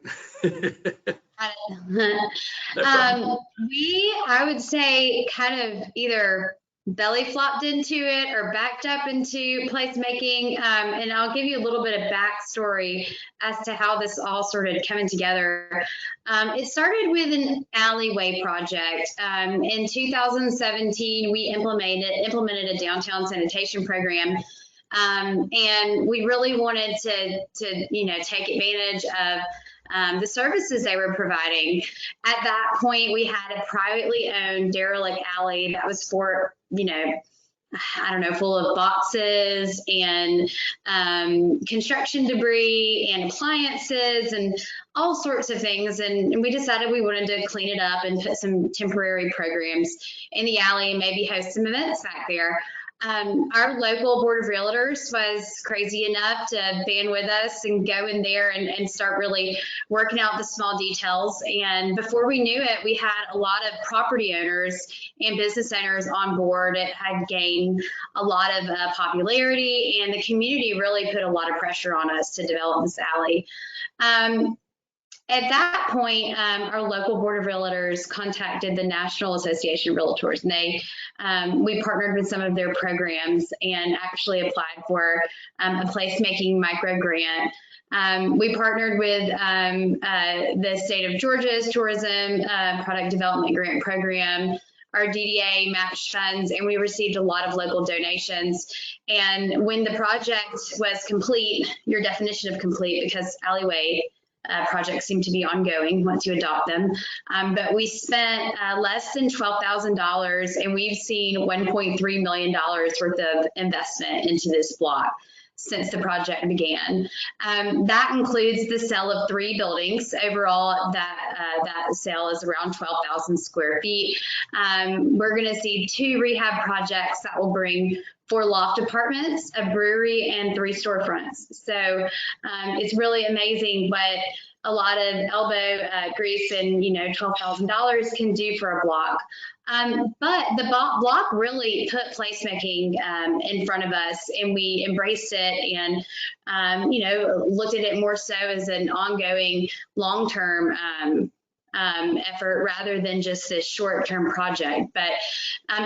I would say, kind of either belly flopped into it or backed up into placemaking. And I'll give you a little bit of backstory as to how this all started coming together. It started with an alleyway project. In 2017, we implemented a downtown sanitation program. And we really wanted to take advantage of the services they were providing. At that point, we had a privately owned derelict alley that was for, full of boxes and construction debris and appliances and all sorts of things. And we decided we wanted to clean it up and put some temporary programs in the alley and maybe host some events back there. Our local board of realtors was crazy enough to band with us and go in there and start really working out the small details. And before we knew it, we had a lot of property owners and business owners on board. It had gained a lot of popularity, and the community really put a lot of pressure on us to develop this alley. At that point, our local board of realtors contacted the National Association of Realtors, and we partnered with some of their programs and actually applied for a placemaking micro grant. We partnered with the state of Georgia's tourism product development grant program. Our DDA matched funds, and we received a lot of local donations. And when the project was complete, your definition of complete, because alleyway projects seem to be ongoing once you adopt them. But we spent less than $12,000, and we've seen $1.3 million worth of investment into this block since the project began. That includes the sale of 3 buildings. Overall, that sale is around 12,000 square feet. We're going to see 2 rehab projects that will bring 4 loft apartments, a brewery, and 3 storefronts. So it's really amazing what a lot of elbow grease and $12,000 can do for a block. But the block really put placemaking in front of us, and we embraced it and looked at it more so as an ongoing long-term effort rather than just this short-term project. But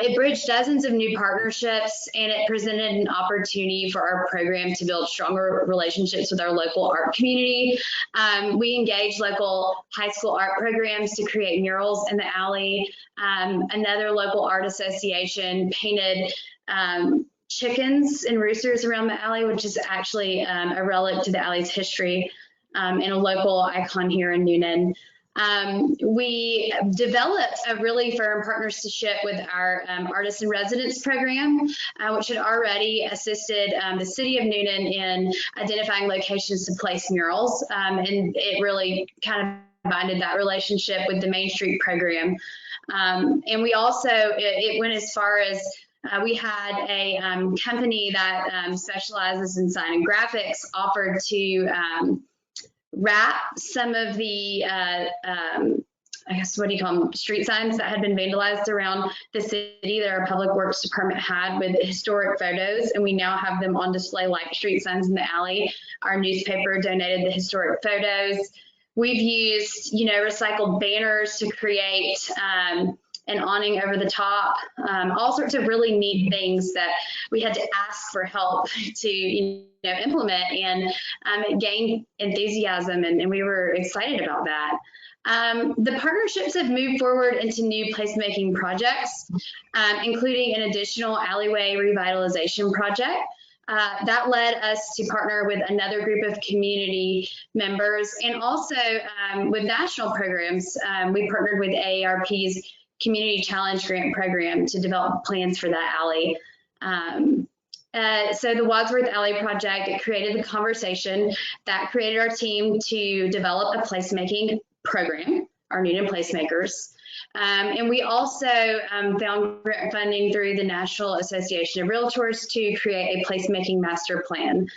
it bridged dozens of new partnerships, and it presented an opportunity for our program to build stronger relationships with our local art community. We engaged local high school art programs to create murals in the alley. Another local art association painted chickens and roosters around the alley, which is actually a relic to the alley's history, and a local icon here in Newnan. We developed a really firm partnership with our Artists in Residence program, which had already assisted the city of Newnan in identifying locations to place murals, and it really kind of binded that relationship with the Main Street program. And we also, it went as far as we had a company that specializes in sign and graphics offered to wrap some of the, I guess, what do you call them, street signs that had been vandalized around the city that our Public Works Department had with historic photos, and we now have them on display like street signs in the alley. Our newspaper donated the historic photos. We've used, recycled banners to create an awning over the top, all sorts of really neat things that we had to ask for help to implement, and it gained enthusiasm, and we were excited about that. The partnerships have moved forward into new placemaking projects, including an additional alleyway revitalization project. That led us to partner with another group of community members, and also with national programs. We partnered with AARP's Community Challenge Grant Program to develop plans for that alley. So the Wadsworth Alley project, it created the conversation that created our team to develop a placemaking program, our Newnan Placemakers. And we also found grant funding through the National Association of Realtors to create a placemaking master plan.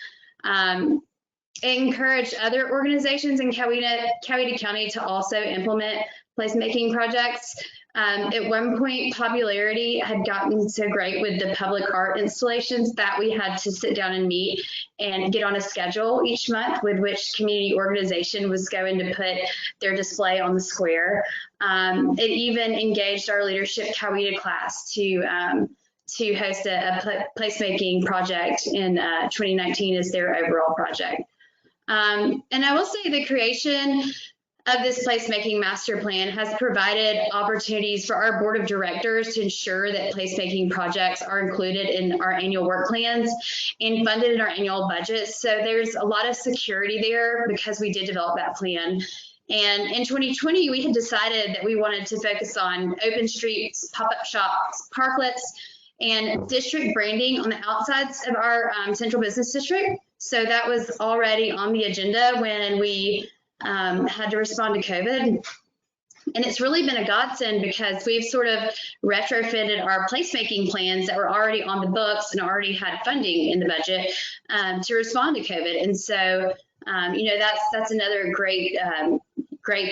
It encouraged other organizations in Coweta County to also implement placemaking projects. At one point, popularity had gotten so great with the public art installations that we had to sit down and meet and get on a schedule each month with which community organization was going to put their display on the square. It even engaged our leadership Coweta class to host a placemaking project in 2019 as their overall project. And I will say the creation of this placemaking master plan has provided opportunities for our board of directors to ensure that placemaking projects are included in our annual work plans and funded in our annual budget. So there's a lot of security there because we did develop that plan. And in 2020, we had decided that we wanted to focus on open streets, pop-up shops, parklets, and district branding on the outsides of our central business district. So that was already on the agenda when we had to respond to COVID. And it's really been a godsend because we've sort of retrofitted our placemaking plans that were already on the books and already had funding in the budget to respond to COVID. And so, that's another great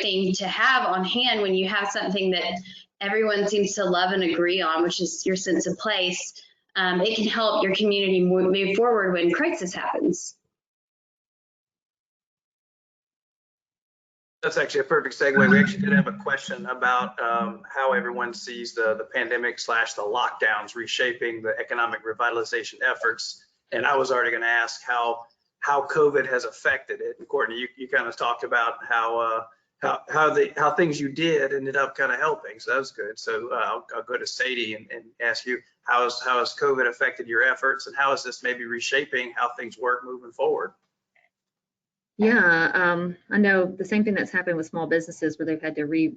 thing to have on hand when you have something that everyone seems to love and agree on, which is your sense of place. It can help your community move forward when crisis happens. That's actually a perfect segue. We actually did have a question about how everyone sees the pandemic / the lockdowns reshaping the economic revitalization efforts. And I was already going to ask how COVID has affected it. And Courtney, you kind of talked about how things you did ended up kind of helping. So that was good. So I'll go to Sadie and ask you, how has COVID affected your efforts, and how is this maybe reshaping how things work moving forward? Yeah, I know the same thing that's happened with small businesses where they've had to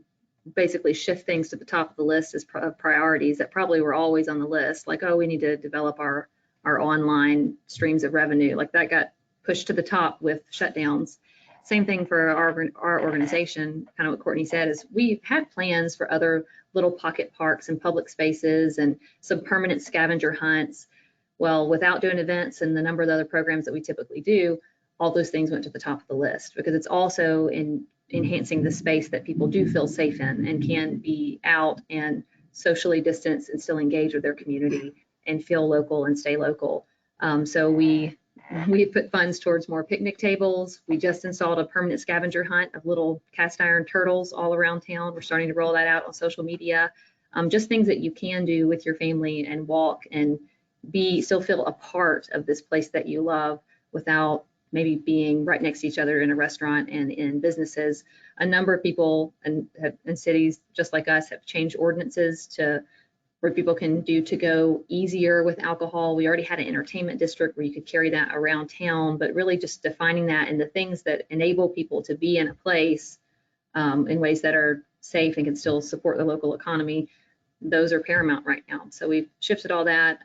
basically shift things to the top of the list as priorities that probably were always on the list. Like, oh, we need to develop our online streams of revenue. Like that got pushed to the top with shutdowns. Same thing for our organization. Kind of what Courtney said is we had plans for other little pocket parks and public spaces and some permanent scavenger hunts. Well, without doing events and the number of the other programs that we typically do, all those things went to the top of the list because it's also in enhancing the space that people do feel safe in and can be out and socially distanced and still engage with their community and feel local and stay local. So we We put funds towards more picnic tables. We just installed a permanent scavenger hunt of little cast iron turtles all around town. We're starting to roll that out on social media. Just things that you can do with your family and walk and still feel a part of this place that you love without maybe being right next to each other in a restaurant and in businesses. A number of people in cities just like us have changed ordinances to where people can do to go easier with alcohol. We already had an entertainment district where you could carry that around town, but really just defining that and the things that enable people to be in a place in ways that are safe and can still support the local economy, those are paramount right now. So we've shifted all that.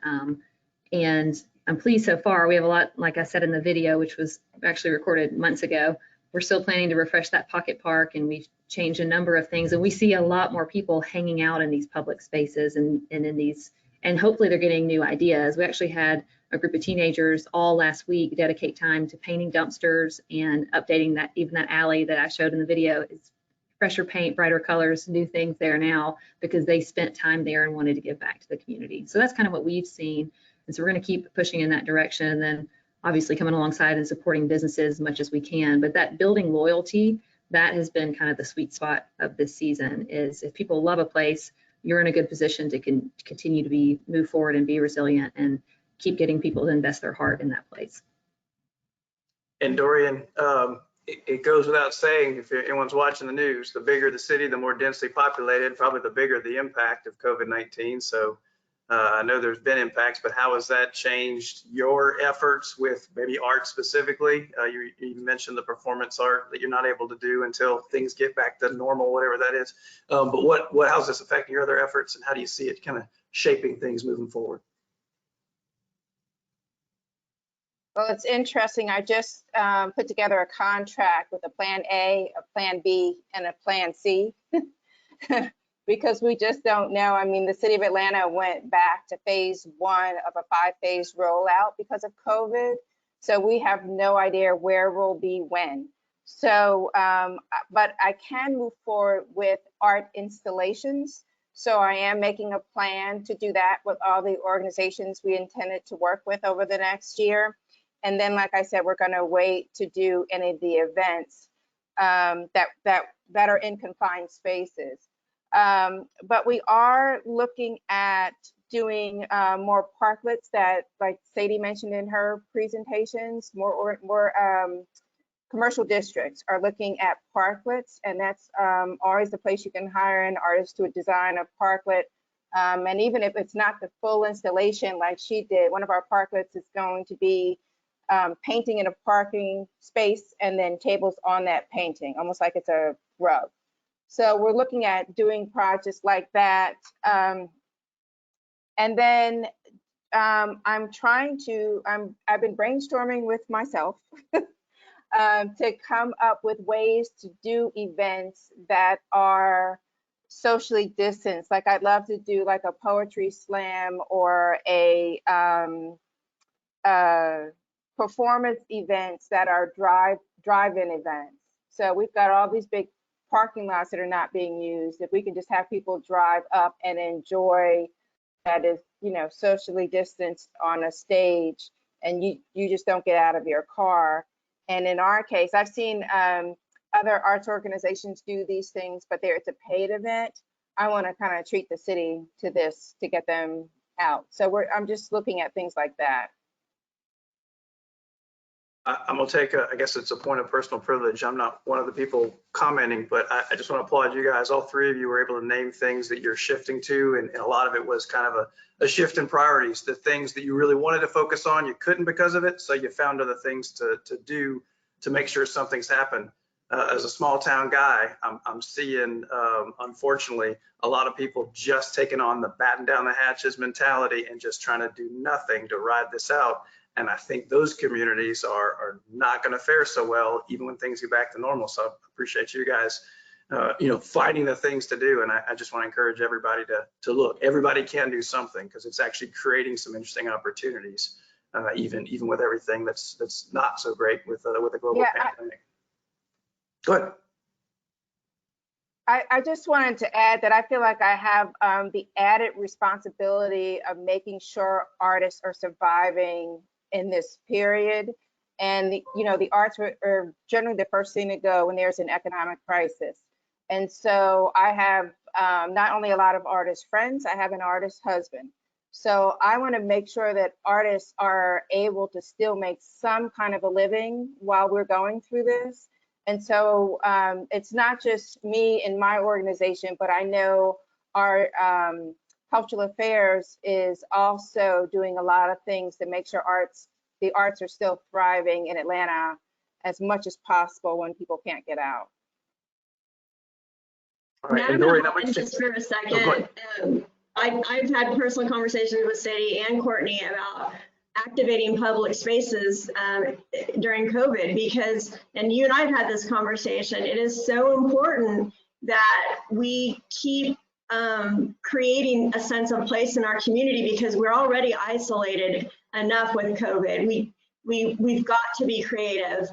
And I'm pleased so far. We have a lot, like I said in the video, which was actually recorded months ago. We're still planning to refresh that pocket park, and we've changed a number of things. And we see a lot more people hanging out in these public spaces and in these, and hopefully they're getting new ideas. We actually had a group of teenagers all last week dedicate time to painting dumpsters and updating that, even that alley that I showed in the video. It's fresher paint, brighter colors, new things there now because they spent time there and wanted to give back to the community. So that's kind of what we've seen. And so we're going to keep pushing in that direction, and then obviously coming alongside and supporting businesses as much as we can. But that building loyalty, that has been kind of the sweet spot of this season, is if people love a place, you're in a good position to continue to move forward and be resilient and keep getting people to invest their heart in that place. And Dorian, it goes without saying, if anyone's watching the news, the bigger the city, the more densely populated, probably the bigger the impact of COVID-19. So I know there's been impacts, but how has that changed your efforts with maybe art specifically? You mentioned the performance art that you're not able to do until things get back to normal, whatever that is. But how's this affecting your other efforts, and how do you see it kind of shaping things moving forward? Well, it's interesting. I just put together a contract with a plan A, a plan B, and a plan C. Because we just don't know. I mean, the city of Atlanta went back to phase 1 of a 5-phase rollout because of COVID. So we have no idea where we'll be when. So, but I can move forward with art installations. So I am making a plan to do that with all the organizations we intended to work with over the next year. And then, like I said, we're going to wait to do any of the events that are in confined spaces. But we are looking at doing more parklets that, like Sadie mentioned in her presentations, more commercial districts are looking at parklets, and that's always the place you can hire an artist to design a parklet. And even if it's not the full installation like she did, one of our parklets is going to be painting in a parking space and then tables on that painting, almost like it's a rug. So we're looking at doing projects like that. And then I've been brainstorming with myself to come up with ways to do events that are socially distanced. Like I'd love to do like a poetry slam or a performance events that are drive-in events. So we've got all these big parking lots that are not being used. If we can just have people drive up and enjoy that is, you know, socially distanced on a stage, and you just don't get out of your car. And in our case, I've seen other arts organizations do these things, but it's a paid event. I want to kind of treat the city to this to get them out. So I'm just looking at things like that. I'm gonna take I guess it's a point of personal privilege. I'm not one of the people commenting, but I just want to applaud you guys. All three of you were able to name things that you're shifting to, and a lot of it was kind of a shift in priorities. The things that you really wanted to focus on, you couldn't because of it, so you found other things to do to make sure something's happened. As a small town guy, I'm seeing, unfortunately, a lot of people just taking on the batten down the hatches mentality and just trying to do nothing to ride this out. And I think those communities are not going to fare so well, even when things get back to normal. So I appreciate you guys, finding the things to do. And I just want to encourage everybody to look. Everybody can do something, because it's actually creating some interesting opportunities, even with everything that's not so great with a global pandemic. Go ahead. I just wanted to add that I feel like I have the added responsibility of making sure artists are surviving in this period. And the arts are generally the first thing to go when there's an economic crisis. And so I have not only a lot of artist friends, I have an artist husband. So I want to make sure that artists are able to still make some kind of a living while we're going through this. And so it's not just me and my organization, but I know our cultural affairs is also doing a lot of things to make sure the arts are still thriving in Atlanta as much as possible when people can't get out. All right, and Madam Dorian, Hall, just for a go second, ahead. I've had personal conversations with Sadie and Courtney about activating public spaces during COVID because, and you and I have had this conversation, it is so important that we keep creating a sense of place in our community because we're already isolated enough with COVID. We've got to be creative.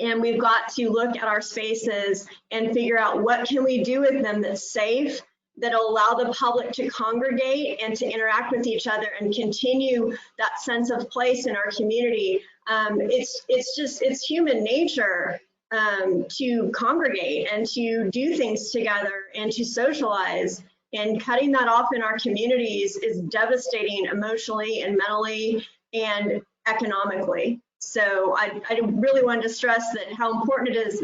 And we've got to look at our spaces and figure out what can we do with them that's safe, that'll allow the public to congregate and to interact with each other and continue that sense of place in our community. It's human nature to congregate and to do things together and to socialize. And cutting that off in our communities is devastating emotionally and mentally and economically. So I really wanted to stress that how important it is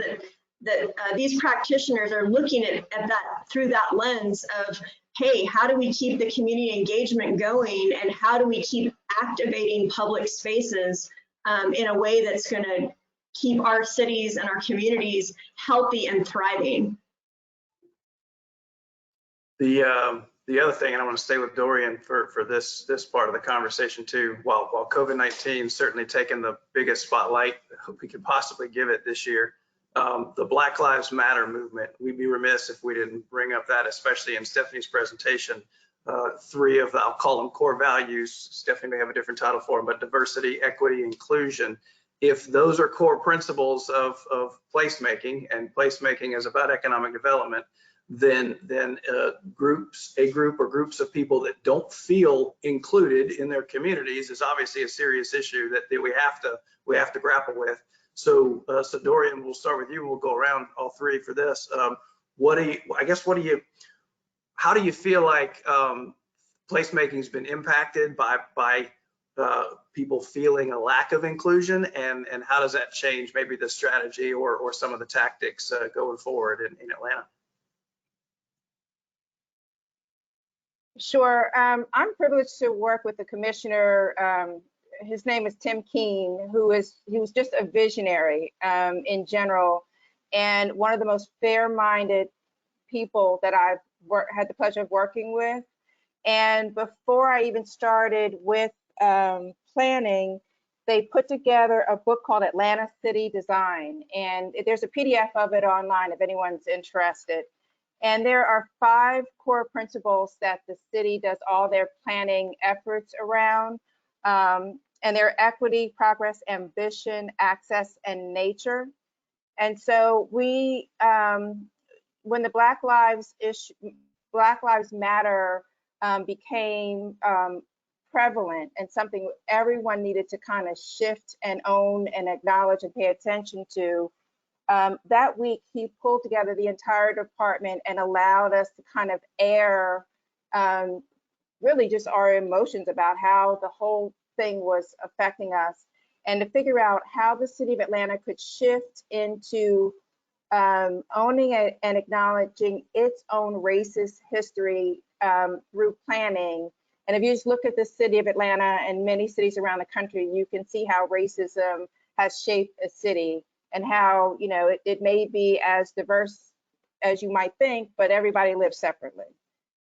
that these practitioners are looking at that through that lens of, hey, how do we keep the community engagement going and how do we keep activating public spaces in a way that's going to keep our cities and our communities healthy and thriving. The other thing, and I want to stay with Dorian for this part of the conversation too, while COVID-19 certainly taken the biggest spotlight we could possibly give it this year, the Black Lives Matter movement, we'd be remiss if we didn't bring up that, especially in Stephanie's presentation. Three of, I'll call them core values, Stephanie may have a different title for them, but diversity, equity, inclusion. If those are core principles of placemaking, and placemaking is about economic development, then a group or groups of people that don't feel included in their communities is obviously a serious issue that we have to grapple with. So Dorian, we'll start with you. We'll go around all three for this. How do you feel like placemaking has been impacted by people feeling a lack of inclusion, and how does that change maybe the strategy or some of the tactics going forward in Atlanta? Sure. I'm privileged to work with the commissioner. His name is Tim Keene, he was just a visionary in general, and one of the most fair-minded people that I've had the pleasure of working with. And before I even started with planning, they put together a book called Atlanta City Design, and there's a PDF of it online if anyone's interested. And there are 5 core principles that the city does all their planning efforts around. And they're equity, progress, ambition, access, and nature. And so when the Black Lives Matter became prevalent and something everyone needed to kind of shift and own and acknowledge and pay attention to, that week, he pulled together the entire department and allowed us to kind of air really just our emotions about how the whole thing was affecting us, and to figure out how the city of Atlanta could shift into owning it and acknowledging its own racist history through planning. And if you just look at the city of Atlanta and many cities around the country, you can see how racism has shaped a city, and how, it may be as diverse as you might think, but everybody lives separately.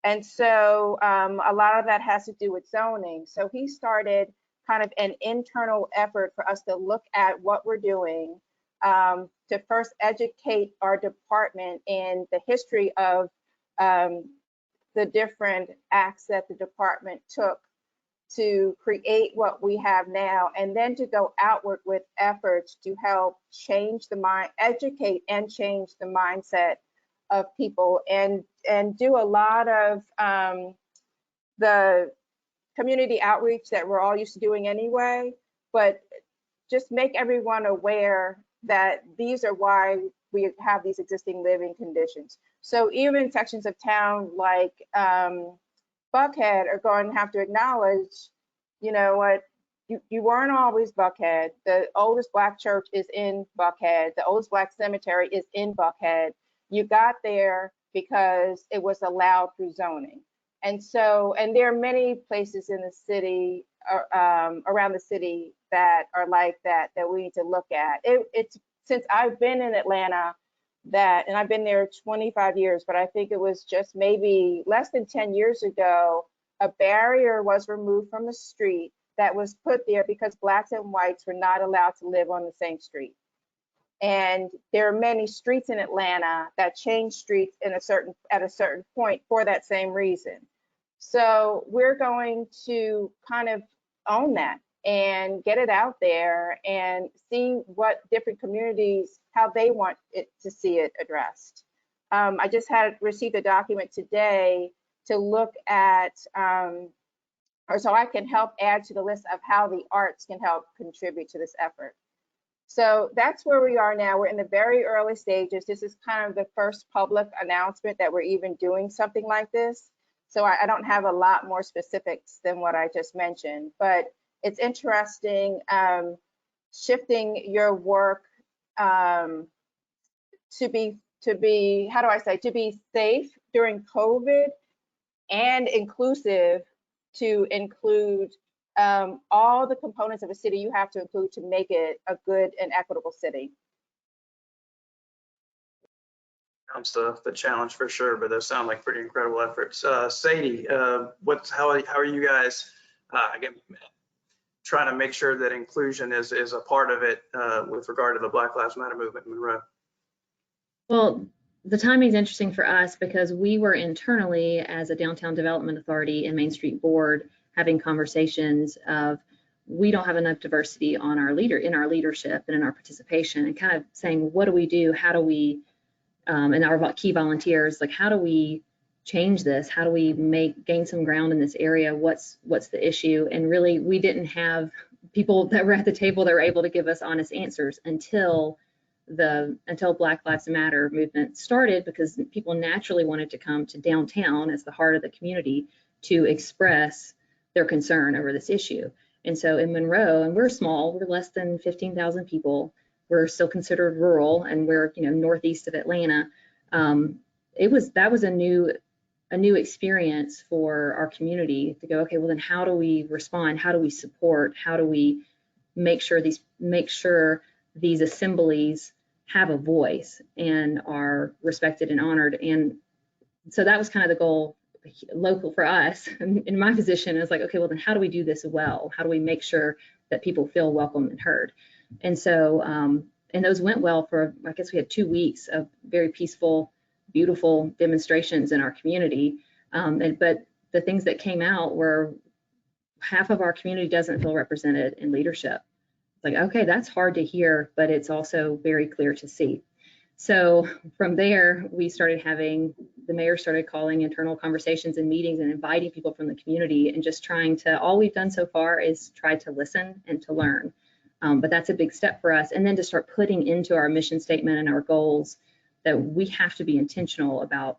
And so a lot of that has to do with zoning. So he started kind of an internal effort for us to look at what we're doing, to first educate our department in the history of the different acts that the department took to create what we have now, and then to go outward with efforts to help change the mind, educate and change the mindset of people, and do a lot of the community outreach that we're all used to doing anyway, but just make everyone aware that these are why we have these existing living conditions. So even sections of town like Buckhead are going to have to acknowledge, you know what, you weren't always Buckhead. The oldest Black church is in Buckhead. The oldest Black cemetery is in Buckhead. You got there because it was allowed through zoning. And so, and there are many places in the city, around the city that are like that we need to look at. It's since I've been in Atlanta and I've been there 25 years, but I think it was just maybe less than 10 years ago, a barrier was removed from the street that was put there because Blacks and whites were not allowed to live on the same street. And there are many streets in Atlanta that change streets at a certain point for that same reason. So we're going to kind of own that and get it out there and see what different communities, how they want it to see it addressed. I just received a document today to look at, or so I can help add to the list of how the arts can help contribute to this effort. So that's where we are now. We're in the very early stages. This is kind of the first public announcement that we're even doing something like this. So I don't have a lot more specifics than what I just mentioned, but it's interesting shifting your work to be, how do I say, to be safe during COVID and inclusive, to include all the components of a city you have to include to make it a good and equitable city. Sounds the challenge for sure, but those sound like pretty incredible efforts. Sadie, how are you guys again, trying to make sure that inclusion is a part of it with regard to the Black Lives Matter movement in Monroe? Well, the timing is interesting for us because we were internally as a downtown development authority and Main Street board having conversations of we don't have enough diversity on our in our leadership and in our participation, and kind of saying, what do we do? How do we, and our key volunteers, like, how do we change this? How do we gain some ground in this area? What's the issue? And really, we didn't have people that were at the table that were able to give us honest answers until Black Lives Matter movement started, because people naturally wanted to come to downtown as the heart of the community to express their concern over this issue. And so in Monroe, and we're small, we're less than 15,000 people. We're still considered rural, and we're northeast of Atlanta. That was a new experience for our community to go, okay, well then how do we respond? How do we support? How do we make sure these assemblies have a voice and are respected and honored? And so that was kind of the goal local for us. In my position, it's like, okay, well then how do we do this well? How do we make sure that people feel welcome and heard? And so, and those went well for, I guess we had 2 weeks of very peaceful, beautiful demonstrations in our community. But the things that came out were half of our community doesn't feel represented in leadership. It's like, okay, that's hard to hear, but it's also very clear to see. So from there, the mayor started calling internal conversations and meetings and inviting people from the community, and just all we've done so far is try to listen and to learn. But that's a big step for us. And then to start putting into our mission statement and our goals that we have to be intentional about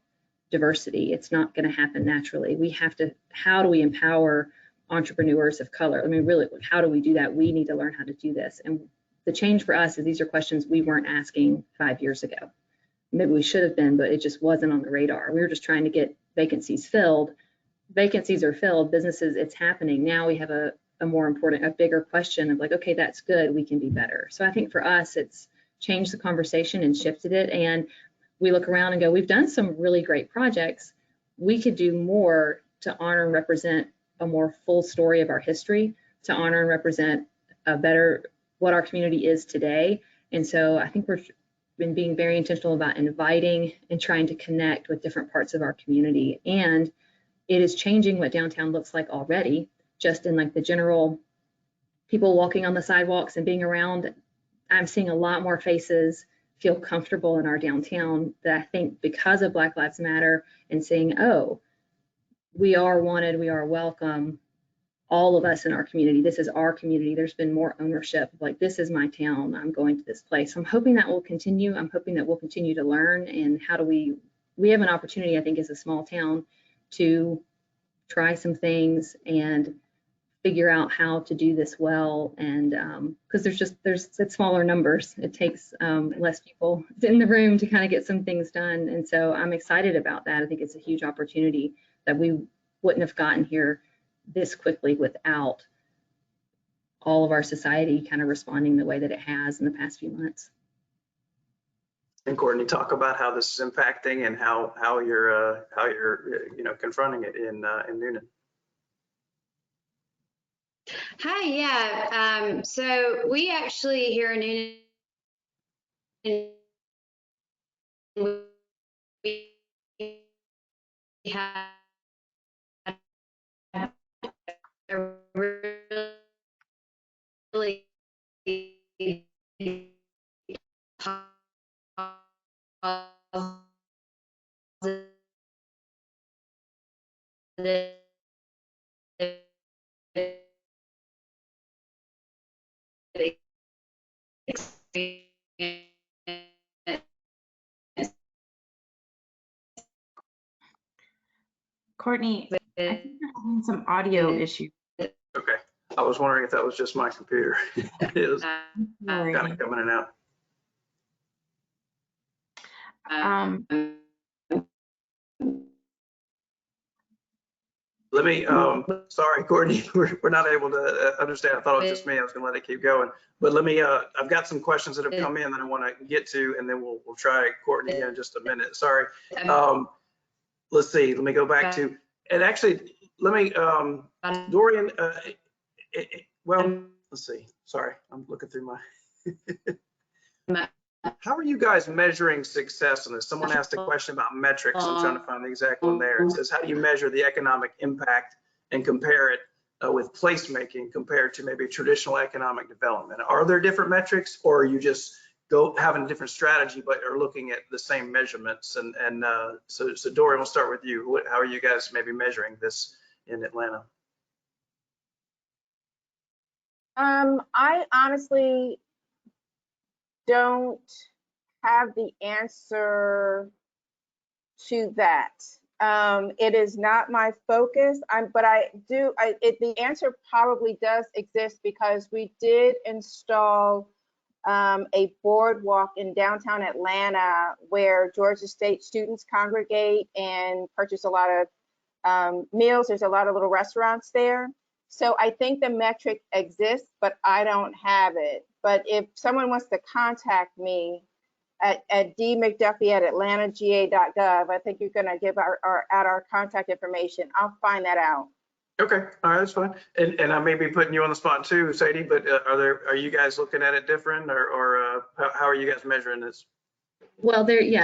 diversity. It's not going to happen naturally. We have to, how do we empower entrepreneurs of color? I mean, really, how do we do that? We need to learn how to do this. And the change for us is these are questions we weren't asking 5 years ago. Maybe we should have been, but it just wasn't on the radar. We were just trying to get vacancies filled. Vacancies are filled, businesses, it's happening. Now we have a bigger question of like, okay, that's good, we can be better. So I think for us, it's changed the conversation and shifted it. And we look around and go, we've done some really great projects. We could do more to honor and represent a more full story of our history, to honor and represent a better what our community is today. And so I think we've been being very intentional about inviting and trying to connect with different parts of our community. And it is changing what downtown looks like already, just in like the general people walking on the sidewalks and being around. I'm seeing a lot more faces feel comfortable in our downtown, that I think because of Black Lives Matter, and saying, oh, we are wanted, we are welcome, all of us in our community. This is our community. There's been more ownership, like this is my town, I'm going to this place. I'm hoping that will continue. I'm hoping that we'll continue to learn, and how do we have an opportunity, I think, as a small town to try some things and figure out how to do this well. And because it's smaller numbers, it takes less people in the room to kind of get some things done. And so I'm excited about that. I think it's a huge opportunity that we wouldn't have gotten here this quickly without all of our society kind of responding the way that it has in the past few months. And Courtney, talk about how this is impacting and how you're confronting it in Newnan. Hi, yeah. So we actually here in Newnan, we have a really Courtney, I think you're having some audio issues. Okay, I was wondering if that was just my computer. It was Sorry. kind of coming in and out. Let me, sorry, Courtney, we're not able to understand. I thought it was just me. I was gonna let it keep going. But let me, I've got some questions that have come in that I want to get to, and then we'll try Courtney in just a minute. Sorry. Let's see, let me go back to, and actually, let me, Dorian, well, let's see. Sorry, I'm looking through my. How are you guys measuring success in this? Someone asked a question about metrics. I'm trying to find the exact one there. It says, how do you measure the economic impact and compare it with placemaking compared to maybe traditional economic development? Are there different metrics, or are you just having a different strategy but are looking at the same measurements? So Dorian, we'll start with you. How are you guys maybe measuring this in Atlanta? I honestly don't have the answer to that. It is not my focus, but the answer probably does exist because we did install a boardwalk in downtown Atlanta where Georgia State students congregate and purchase a lot of meals. There's a lot of little restaurants there. So I think the metric exists, but I don't have it. But if someone wants to contact me at dmcduffie@atlantagA.gov, I think you're going to give our contact information. I'll find that out. Okay, all right, that's fine. And I may be putting you on the spot too, Sadie, but are you guys looking at it different, or how are you guys measuring this? Well, we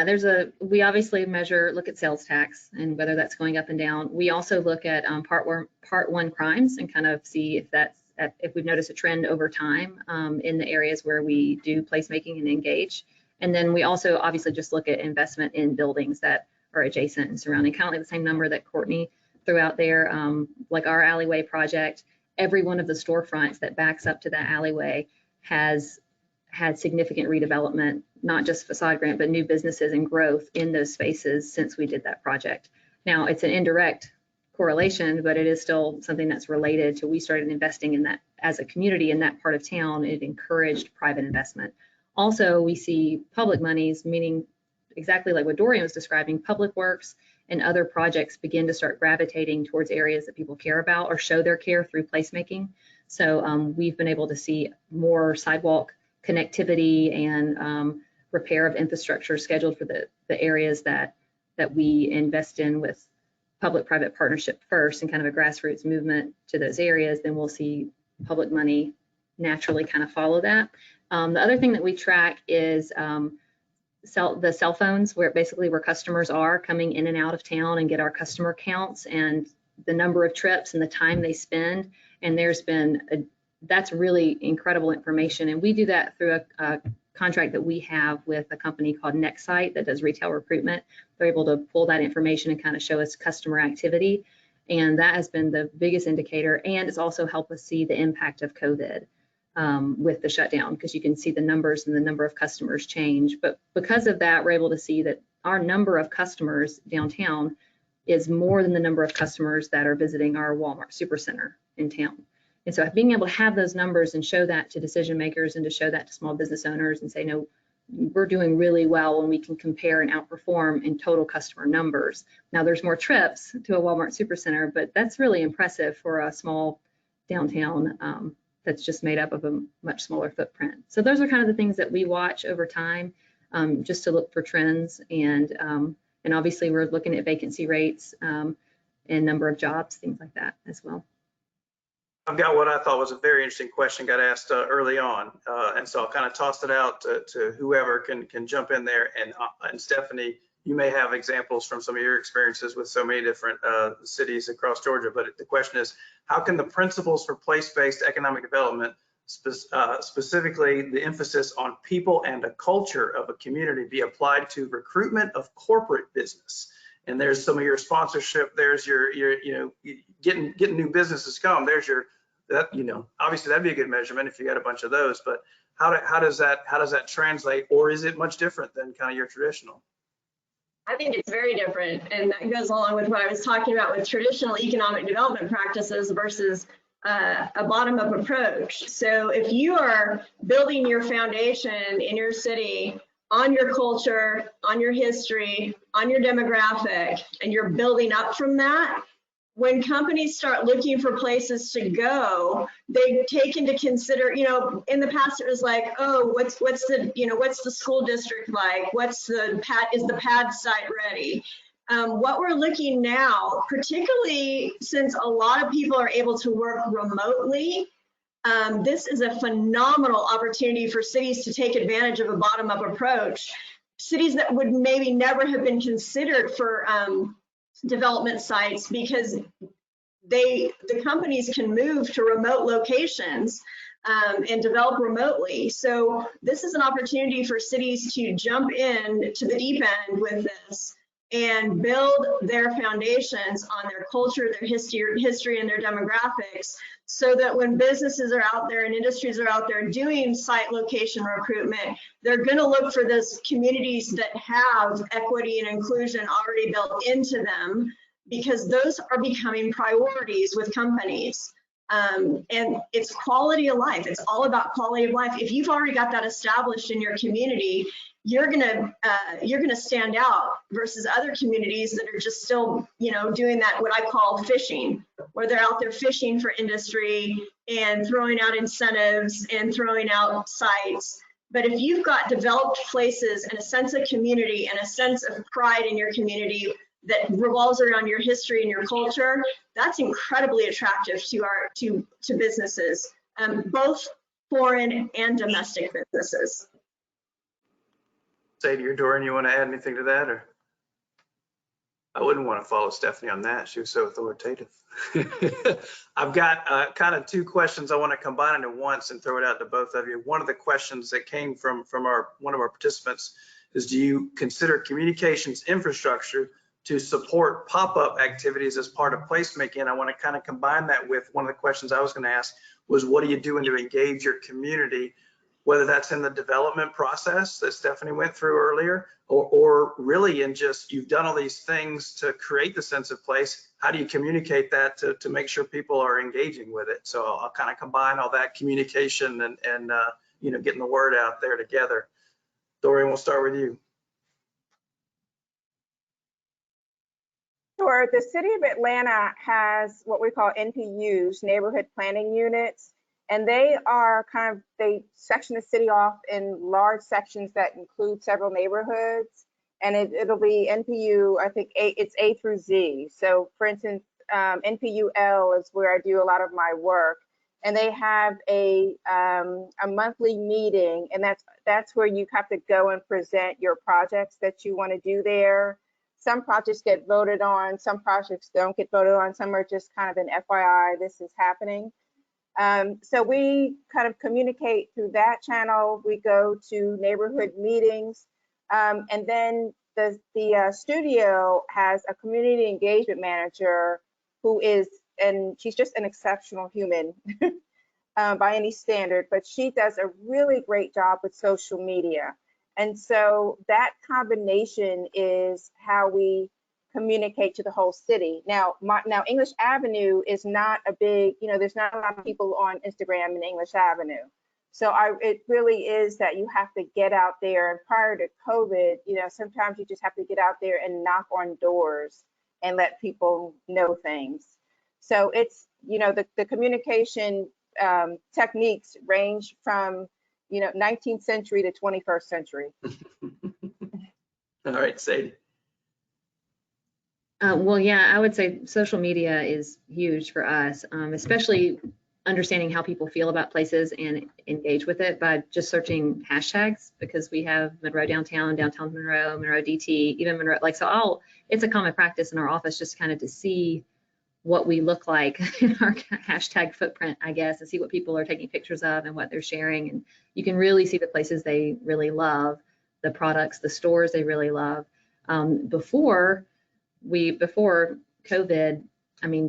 obviously look at sales tax and whether that's going up and down. We also look at part one crimes and kind of see if we've noticed a trend over time in the areas where we do placemaking and engage. And then we also obviously just look at investment in buildings that are adjacent and surrounding, kind of like the same number that Courtney threw out there, like our alleyway project. Every one of the storefronts that backs up to that alleyway has had significant redevelopment, not just facade grant, but new businesses and growth in those spaces since we did that project. Now, it's an indirect correlation, but it is still something that's related to, we started investing in that as a community in that part of town. It encouraged private investment. Also, we see public monies, meaning exactly like what Dorian was describing, public works and other projects begin to start gravitating towards areas that people care about or show their care through placemaking. So we've been able to see more sidewalk connectivity and repair of infrastructure scheduled for the areas that we invest in with public-private partnership first and kind of a grassroots movement to those areas. Then we'll see public money naturally kind of follow that. The other thing that we track is the cell phones, where customers are coming in and out of town, and get our customer counts and the number of trips and the time they spend. And that's really incredible information. And we do that through a contract that we have with a company called Nextsite that does retail recruitment. They're able to pull that information and kind of show us customer activity. And that has been the biggest indicator. And it's also helped us see the impact of COVID with the shutdown, because you can see the numbers and the number of customers change. But because of that, we're able to see that our number of customers downtown is more than the number of customers that are visiting our Walmart Supercenter in town. And so being able to have those numbers and show that to decision makers and to show that to small business owners and say, no, we're doing really well when we can compare and outperform in total customer numbers. Now there's more trips to a Walmart Supercenter, but that's really impressive for a small downtown that's just made up of a much smaller footprint. So those are kind of the things that we watch over time, just to look for trends. And obviously we're looking at vacancy rates and number of jobs, things like that as well. I've got what I thought was a very interesting question got asked early on, and so I'll kind of toss it out to whoever can jump in there. And Stephanie, you may have examples from some of your experiences with so many different cities across Georgia, but the question is, how can the principles for place-based economic development, specifically the emphasis on people and a culture of a community, be applied to recruitment of corporate business? And there's some of your sponsorship, there's your getting new businesses come, there's your, obviously that'd be a good measurement if you got a bunch of those, but how does that translate, or is it much different than kind of your traditional? I think it's very different, and that goes along with what I was talking about with traditional economic development practices versus a bottom-up approach. So if you are building your foundation in your city on your culture, on your history, on your demographic, and you're building up from that, when companies start looking for places to go, they take into consider, in the past it was like, oh, what's the school district like? Is the pad site ready? What we're looking now, particularly since a lot of people are able to work remotely, this is a phenomenal opportunity for cities to take advantage of a bottom-up approach. Cities that would maybe never have been considered for development sites, because the companies can move to remote locations and develop remotely. So this is an opportunity for cities to jump in to the deep end with this and build their foundations on their culture, their history, and their demographics, so that when businesses are out there and industries are out there doing site location recruitment, they're going to look for those communities that have equity and inclusion already built into them, because those are becoming priorities with companies. And it's quality of life. It's all about quality of life. If you've already got that established in your community, you're gonna stand out versus other communities that are just still, doing that, what I call fishing, where they're out there fishing for industry and throwing out incentives and throwing out sites. But if you've got developed places and a sense of community and a sense of pride in your community that revolves around your history and your culture, that's incredibly attractive to businesses, both foreign and domestic businesses. Sadie or Dorian, you want to add anything to that? Or I wouldn't want to follow Stephanie on that. She was so authoritative. I've got kind of two questions I want to combine into once and throw it out to both of you. One of the questions that came from one of our participants is, do you consider communications infrastructure to support pop-up activities as part of placemaking? I want to kind of combine that with one of the questions I was going to ask was, what are you doing to engage your community, whether that's in the development process that Stephanie went through earlier, or really in just, you've done all these things to create the sense of place. How do you communicate that to make sure people are engaging with it? So I'll kind of combine all that communication and getting the word out there together. Dorian, we'll start with you. Sure. The city of Atlanta has what we call NPUs, neighborhood planning units. And they they section the city off in large sections that include several neighborhoods. And it'll be NPU, I think it's A through Z. So for instance, NPU L is where I do a lot of my work. And they have a monthly meeting, and that's where you have to go and present your projects that you want to do there. Some projects get voted on, some projects don't get voted on, some are just kind of an FYI, this is happening. So we kind of communicate through that channel. We go to neighborhood meetings, and then the studio has a community engagement manager who is, and she's just an exceptional human by any standard, but she does a really great job with social media. And so that combination is how we communicate to the whole city. Now, English Avenue is not a big, there's not a lot of people on Instagram in English Avenue. So it really is that you have to get out there. And prior to COVID, sometimes you just have to get out there and knock on doors and let people know things. So it's, the communication techniques range from, 19th century to 21st century. All right, Sadie. Well, yeah, I would say social media is huge for us, especially understanding how people feel about places and engage with it by just searching hashtags, because we have Monroe downtown, downtown Monroe, Monroe DT, even Monroe, it's a common practice in our office just kind of to see what we look like in our hashtag footprint, I guess, and see what people are taking pictures of and what they're sharing. And you can really see the places they really love, the products, the stores they really love. Before COVID,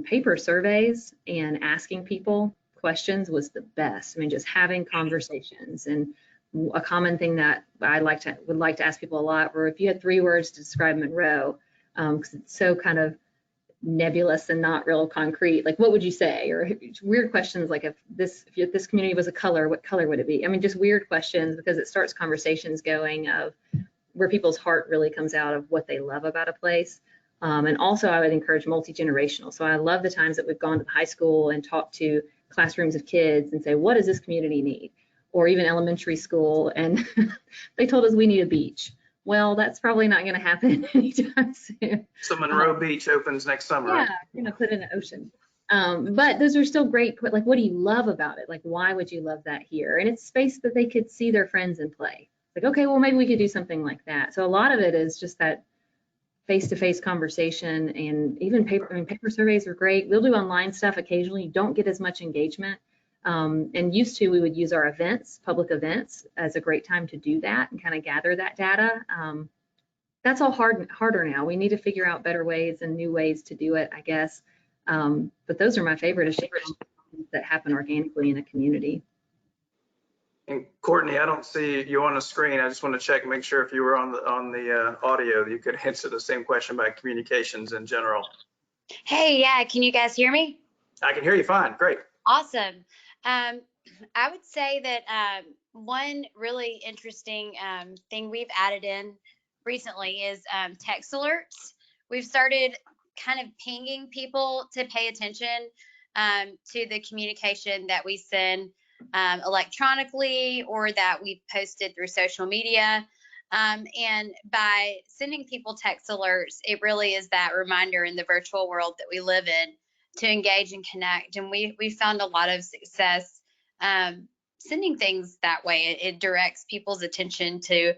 paper surveys and asking people questions was the best. Just having conversations. And a common thing that I would like to ask people a lot were, if you had 3 words to describe Monroe, because it's so kind of nebulous and not real concrete, like what would you say? Or weird questions like, if this community was a color, what color would it be? Just weird questions, because it starts conversations going of where people's heart really comes out of what they love about a place. And also I would encourage multi-generational. So I love the times that we've gone to the high school and talked to classrooms of kids and say, what does this community need? Or even elementary school, and they told us we need a beach. Well, that's probably not going to happen anytime soon. So Monroe Beach opens next summer. Yeah, we're going to put in an ocean. But those are still great. Like, what do you love about it? Like, why would you love that here? And it's space that they could see their friends and play. Like, okay, well, maybe we could do something like that. So a lot of it is just that face-to-face conversation, and even paper surveys are great. We'll do online stuff occasionally. You don't get as much engagement. And used to, we would use our events, public events, as a great time to do that and kind of gather that data. That's all harder now. We need to figure out better ways and new ways to do it, I guess. But those are my favorite that happen organically in a community. And Courtney, I don't see you on the screen. I just want to check and make sure if you were on the audio, you could answer the same question about communications in general. Hey, yeah, can you guys hear me? I can hear you fine. Great. Awesome. I would say that one really interesting thing we've added in recently is text alerts. We've started kind of pinging people to pay attention to the communication that we send electronically or that we've posted through social media. And by sending people text alerts, it really is that reminder in the virtual world that we live in to engage and connect. And we found a lot of success sending things that way. It directs people's attention to,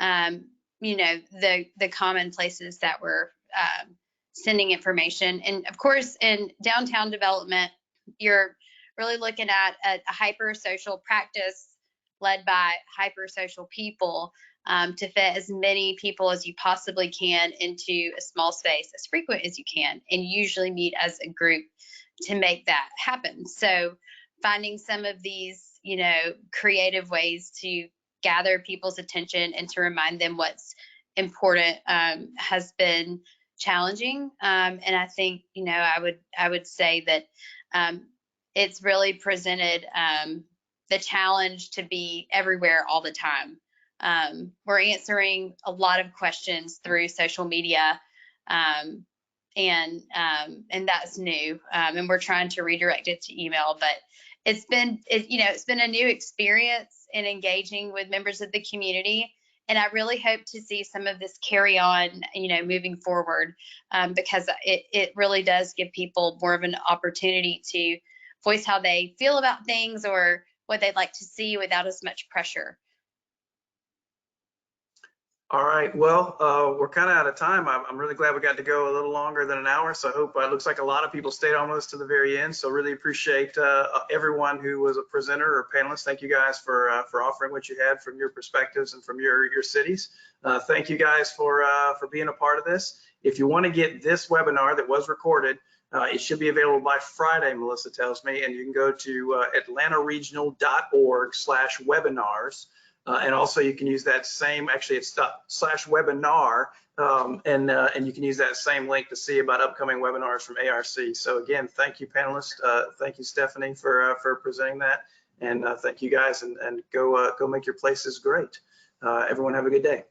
the common places that we're sending information. And of course, in downtown development, you're really looking at a hyper social practice led by hyper social people to fit as many people as you possibly can into a small space as frequent as you can, and usually meet as a group to make that happen. So finding some of these, creative ways to gather people's attention and to remind them what's important has been challenging. And I think, I would say that it's really presented the challenge to be everywhere all the time. We're answering a lot of questions through social media, and that's new. And we're trying to redirect it to email, but it's been a new experience in engaging with members of the community. And I really hope to see some of this carry on, moving forward, because it really does give people more of an opportunity to voice how they feel about things or what they'd like to see without as much pressure. All right, well, we're kind of out of time. I'm really glad we got to go a little longer than an hour. So I hope it looks like a lot of people stayed almost to the very end. So really appreciate everyone who was a presenter or panelist. Thank you guys for offering what you had from your perspectives and from your cities. Thank you guys for being a part of this. If you want to get this webinar that was recorded, It should be available by Friday, Melissa tells me, and you can go to atlantaregional.org/webinars. And also you can use that same, actually it's /webinar, and you can use that same link to see about upcoming webinars from ARC. So again, thank you panelists. Thank you, Stephanie, for presenting that. And thank you guys, and go make your places great. Everyone have a good day.